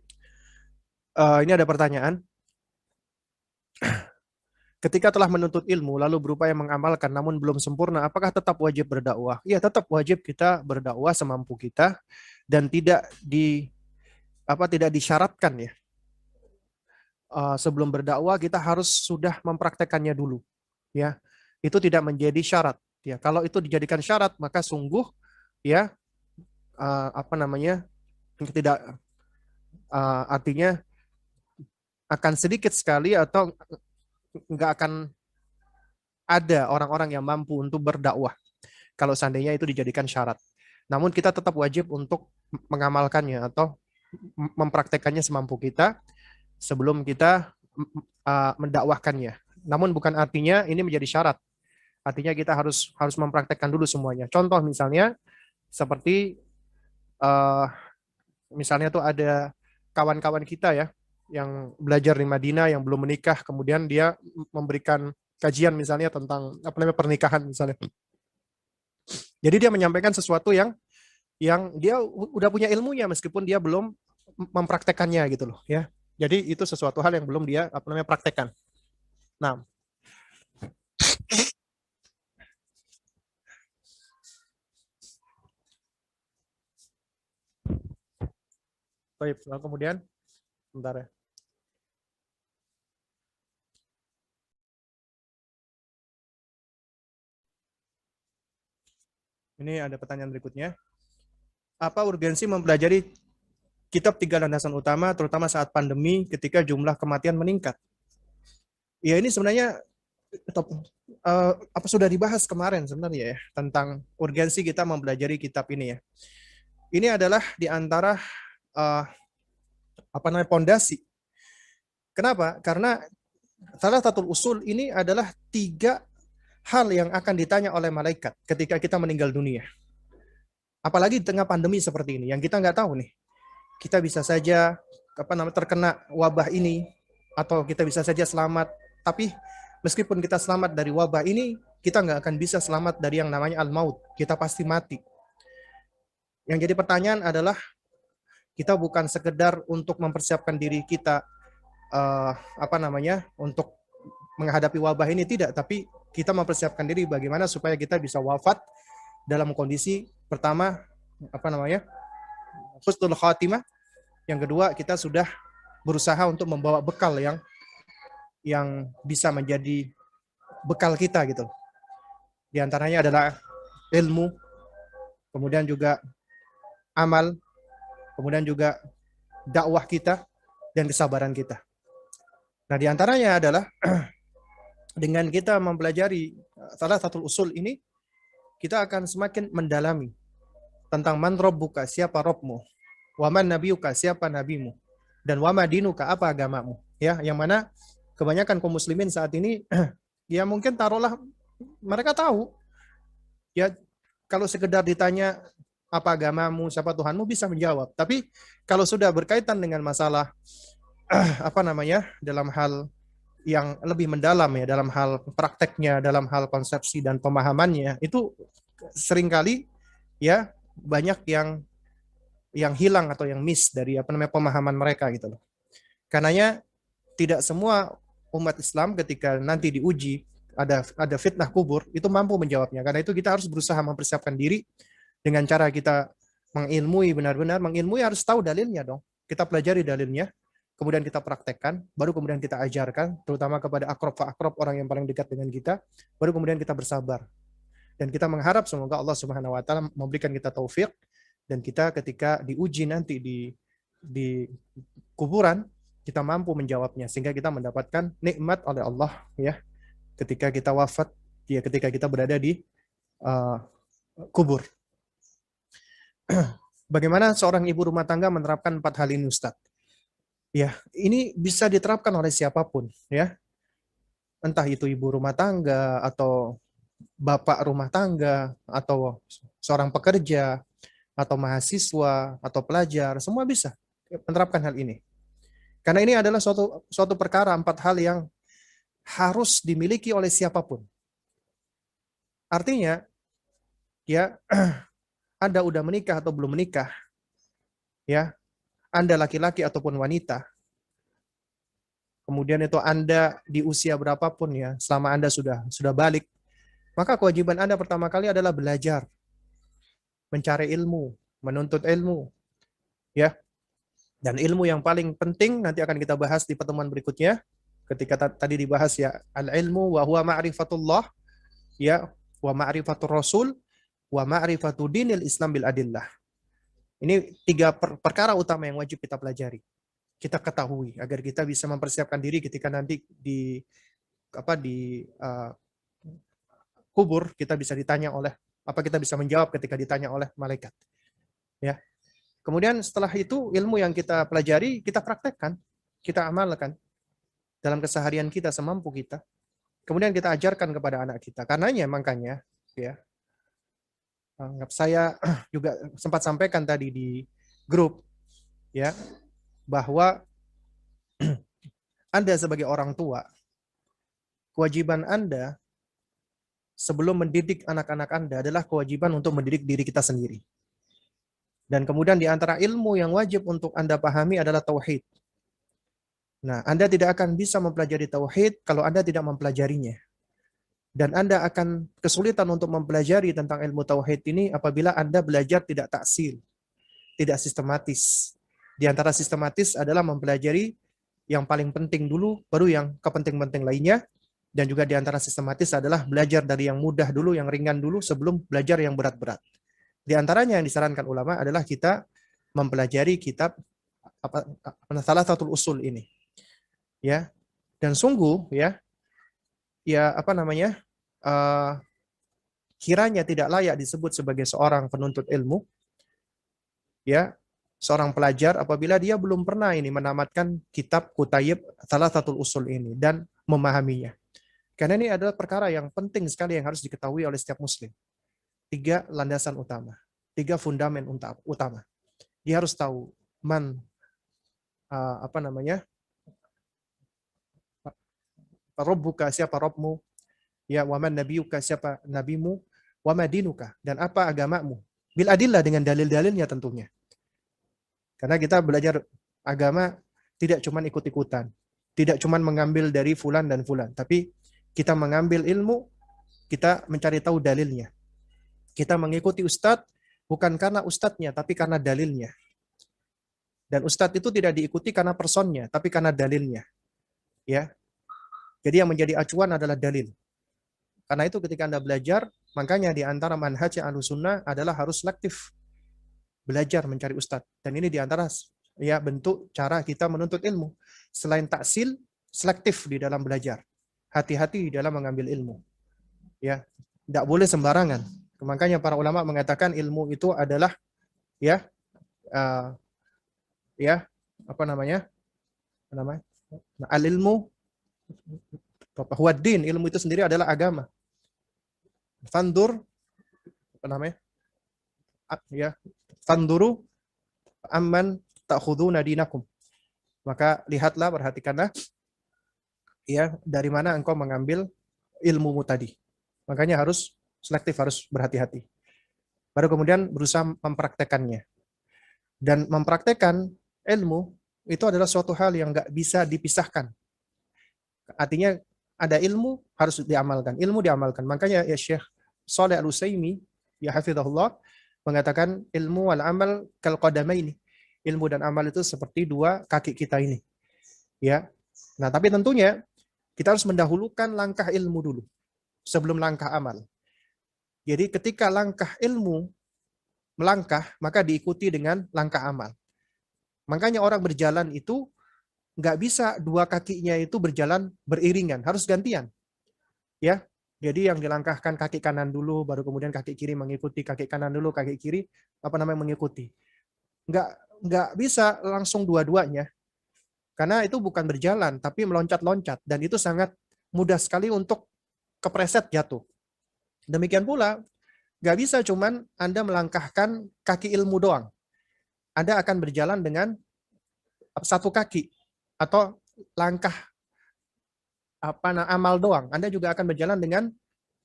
Ini ada pertanyaan. Ketika telah menuntut ilmu lalu berupaya mengamalkan namun belum sempurna, apakah tetap wajib berdakwah? Iya, tetap wajib kita berdakwah semampu kita dan tidak disyaratkan ya. Sebelum berdakwah kita harus sudah mempraktekannya dulu. Ya, itu tidak menjadi syarat. Ya, kalau itu dijadikan syarat maka sungguh ya tidak artinya akan sedikit sekali atau nggak akan ada orang-orang yang mampu untuk berdakwah kalau seandainya itu dijadikan syarat. Namun kita tetap wajib untuk mengamalkannya atau mempraktekannya semampu kita sebelum kita mendakwahkannya. Namun bukan artinya ini menjadi syarat. Artinya kita harus mempraktekkan dulu semuanya. Contoh misalnya seperti misalnya tuh ada kawan-kawan kita ya yang belajar di Madinah yang belum menikah, kemudian dia memberikan kajian misalnya tentang pernikahan misalnya. Jadi dia menyampaikan sesuatu yang dia udah punya ilmunya meskipun dia belum mempraktekannya gitu loh ya. Jadi itu sesuatu hal yang belum dia praktekkan. Nah, Baik, lalu kemudian sebentar ya. Ini ada pertanyaan berikutnya. Apa urgensi mempelajari kitab 3 landasan utama, terutama saat pandemi ketika jumlah kematian meningkat? Ya ini sebenarnya apa sudah dibahas kemarin sebenarnya ya tentang urgensi kita mempelajari kitab ini ya. Ini adalah di antara pondasi. Kenapa? Karena salah satu usul ini adalah 3 hal yang akan ditanya oleh malaikat ketika kita meninggal dunia. Apalagi di tengah pandemi seperti ini yang kita nggak tahu nih. Kita bisa saja terkena wabah ini atau kita bisa saja selamat. Tapi meskipun kita selamat dari wabah ini, kita nggak akan bisa selamat dari yang namanya al-maut. Kita pasti mati. Yang jadi pertanyaan adalah kita bukan sekedar untuk mempersiapkan diri kita untuk menghadapi wabah ini, tidak, tapi kita mempersiapkan diri bagaimana supaya kita bisa wafat dalam kondisi pertama husnul khatimah, yang kedua kita sudah berusaha untuk membawa bekal yang bisa menjadi bekal kita gitu. Di antaranya adalah ilmu, kemudian juga amal, kemudian juga dakwah kita dan kesabaran kita. Nah, di antaranya adalah dengan kita mempelajari salah satu usul ini, kita akan semakin mendalami tentang man rabbuka, siapa Rabbmu, wa man nabiyuka, siapa nabimu, dan wa ma dinuka, apa agamamu. Ya, yang mana kebanyakan kaum muslimin saat ini ya mungkin taruhlah mereka tahu. Ya, kalau sekedar ditanya apa agamamu, siapa Tuhanmu, bisa menjawab. Tapi kalau sudah berkaitan dengan masalah dalam hal yang lebih mendalam ya, dalam hal prakteknya, dalam hal konsepsi dan pemahamannya, itu seringkali ya banyak yang hilang atau yang miss dari pemahaman mereka gitu loh. Karenanya tidak semua umat Islam ketika nanti diuji ada fitnah kubur itu mampu menjawabnya. Karena itu kita harus berusaha mempersiapkan diri dengan cara kita mengilmui, benar-benar mengilmui, harus tahu dalilnya dong. Kita pelajari dalilnya, kemudian kita praktekkan, baru kemudian kita ajarkan, terutama kepada akrab orang yang paling dekat dengan kita, baru kemudian kita bersabar. Dan kita mengharap semoga Allah Subhanahu wa taala memberikan kita taufik, dan kita ketika diuji nanti di kuburan, kita mampu menjawabnya sehingga kita mendapatkan nikmat oleh Allah ya ketika kita wafat, ya ketika kita berada di kubur. Bagaimana seorang ibu rumah tangga menerapkan 4 hal ini, Ustadz? Ya, ini bisa diterapkan oleh siapapun ya. Entah itu ibu rumah tangga atau bapak rumah tangga atau seorang pekerja atau mahasiswa atau pelajar, semua bisa menerapkan hal ini. Karena ini adalah suatu perkara, 4 hal yang harus dimiliki oleh siapapun. Artinya, ya, Anda udah menikah atau belum menikah, ya, Anda laki-laki ataupun wanita, kemudian itu Anda di usia berapapun ya, selama Anda sudah balik, maka kewajiban Anda pertama kali adalah belajar, mencari ilmu, menuntut ilmu, ya. Dan ilmu yang paling penting nanti akan kita bahas di pertemuan berikutnya. Ketika tadi dibahas ya al-ilmu wa huwa ma'rifatullah, ya, wa ma'rifatur rasul, wa ma'rifatu dinil Islam bil adillah. Ini 3 perkara utama yang wajib kita pelajari. Kita ketahui agar kita bisa mempersiapkan diri ketika nanti di kubur, kita bisa ditanya kita bisa menjawab ketika ditanya oleh malaikat. Ya. Kemudian setelah itu ilmu yang kita pelajari, kita praktekkan, kita amalkan dalam keseharian kita semampu kita. Kemudian kita ajarkan kepada anak kita. Makanya ya, saya juga sempat sampaikan tadi di grup ya, bahwa Anda sebagai orang tua, kewajiban Anda sebelum mendidik anak-anak Anda adalah kewajiban untuk mendidik diri kita sendiri. Dan kemudian di antara ilmu yang wajib untuk Anda pahami adalah tauhid. Nah, Anda tidak akan bisa mempelajari tauhid kalau Anda tidak mempelajarinya. Dan Anda akan kesulitan untuk mempelajari tentang ilmu tauhid ini apabila Anda belajar tidak taksil, tidak sistematis. Di antara sistematis adalah mempelajari yang paling penting dulu, baru yang kepenting-penting lainnya. Dan juga di antara sistematis adalah belajar dari yang mudah dulu, yang ringan dulu, sebelum belajar yang berat-berat. Di antaranya yang disarankan ulama adalah kita mempelajari kitab salah satu usul ini. Ya, dan sungguh uh, kiranya tidak layak disebut sebagai seorang penuntut ilmu, ya, seorang pelajar apabila dia belum pernah ini menamatkan kitab Kutayib salah satu usul ini dan memahaminya. Karena ini adalah perkara yang penting sekali yang harus diketahui oleh setiap muslim. 3 landasan utama, 3 fundamen utama. Dia harus tahu Rabbuka, siapa Rabbmu, ya, waman nabiyuka, siapa nabimu, wamadinuka, dan apa agamamu. Bil adillah, dengan dalil-dalilnya tentunya. Karena kita belajar agama tidak cuma ikut-ikutan, tidak cuma mengambil dari fulan dan fulan, tapi kita mengambil ilmu, kita mencari tahu dalilnya. Kita mengikuti ustadz bukan karena ustadznya, tapi karena dalilnya. Dan ustadz itu tidak diikuti karena personnya, tapi karena dalilnya. Ya, jadi yang menjadi acuan adalah dalil. Karena itu ketika Anda belajar, makanya di antara manhaj Ahlussunnah adalah harus selektif. Belajar mencari ustadz. Dan ini di antara bentuk cara kita menuntut ilmu. Selain taksil, selektif di dalam belajar. Hati-hati di dalam mengambil ilmu. Ya, tidak boleh sembarangan. Makanya para ulama mengatakan ilmu itu adalah al-ilmu huwaddin, ilmu itu sendiri adalah agama. Fandur fanduru amman ta'khuduna dinakum. Maka lihatlah, perhatikanlah dari mana engkau mengambil ilmumu tadi. Makanya harus selektif, harus berhati-hati. Baru kemudian berusaha mempraktekannya. Dan mempraktekkan ilmu itu adalah suatu hal yang nggak bisa dipisahkan. Artinya ada ilmu harus diamalkan, ilmu diamalkan. Makanya ya Syekh Shalih Al-Utsaimin ya hafizahullah mengatakan ilmu wal amal kal qadamaini. Ilmu dan amal itu seperti 2 kaki kita ini. Ya. Nah, tapi tentunya kita harus mendahulukan langkah ilmu dulu sebelum langkah amal. Jadi ketika langkah ilmu melangkah, maka diikuti dengan langkah amal. Makanya orang berjalan itu nggak bisa 2 kakinya itu berjalan beriringan, harus gantian. Ya, jadi yang dilangkahkan kaki kanan dulu, baru kemudian kaki kiri mengikuti, kaki kanan dulu, kaki kiri mengikuti. Nggak bisa langsung dua-duanya, karena itu bukan berjalan, tapi meloncat-loncat, dan itu sangat mudah sekali untuk kepreset jatuh. Demikian pula, nggak bisa cuman Anda melangkahkan kaki ilmu doang. Anda akan berjalan dengan 1 kaki, atau langkah amal doang. Anda juga akan berjalan dengan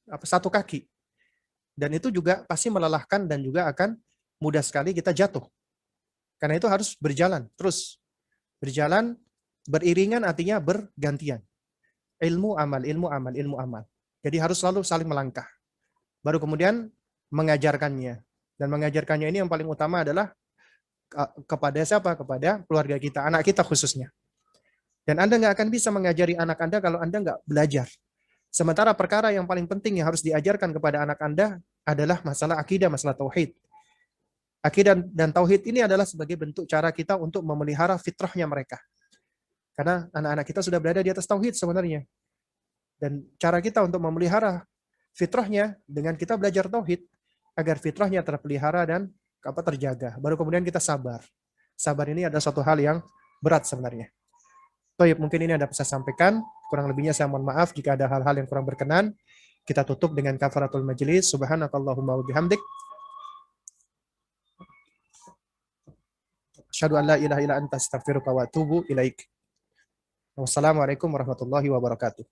1 kaki. Dan itu juga pasti melelahkan dan juga akan mudah sekali kita jatuh. Karena itu harus berjalan terus. Berjalan beriringan artinya bergantian. Ilmu amal, ilmu amal, ilmu amal. Jadi harus selalu saling melangkah. Baru kemudian mengajarkannya. Dan mengajarkannya ini yang paling utama adalah kepada siapa? Kepada keluarga kita, anak kita khususnya. Dan Anda nggak akan bisa mengajari anak Anda kalau Anda nggak belajar. Sementara perkara yang paling penting yang harus diajarkan kepada anak Anda adalah masalah akidah, masalah tauhid. Akidah dan tauhid ini adalah sebagai bentuk cara kita untuk memelihara fitrahnya mereka. Karena anak-anak kita sudah berada di atas tauhid sebenarnya. Dan cara kita untuk memelihara fitrahnya dengan kita belajar tauhid agar fitrahnya terpelihara dan terjaga. Baru kemudian kita sabar. Sabar ini adalah suatu hal yang berat sebenarnya. Baik, mungkin ini yang dapat saya sampaikan. Kurang lebihnya saya mohon maaf jika ada hal-hal yang kurang berkenan. Kita tutup dengan kafaratul majlis. Subhanakallahumma wa bihamdik. Asyhadu an la ilaha illa anta astaghfiruka wa atubu ilaik. Wassalamualaikum warahmatullahi wabarakatuh.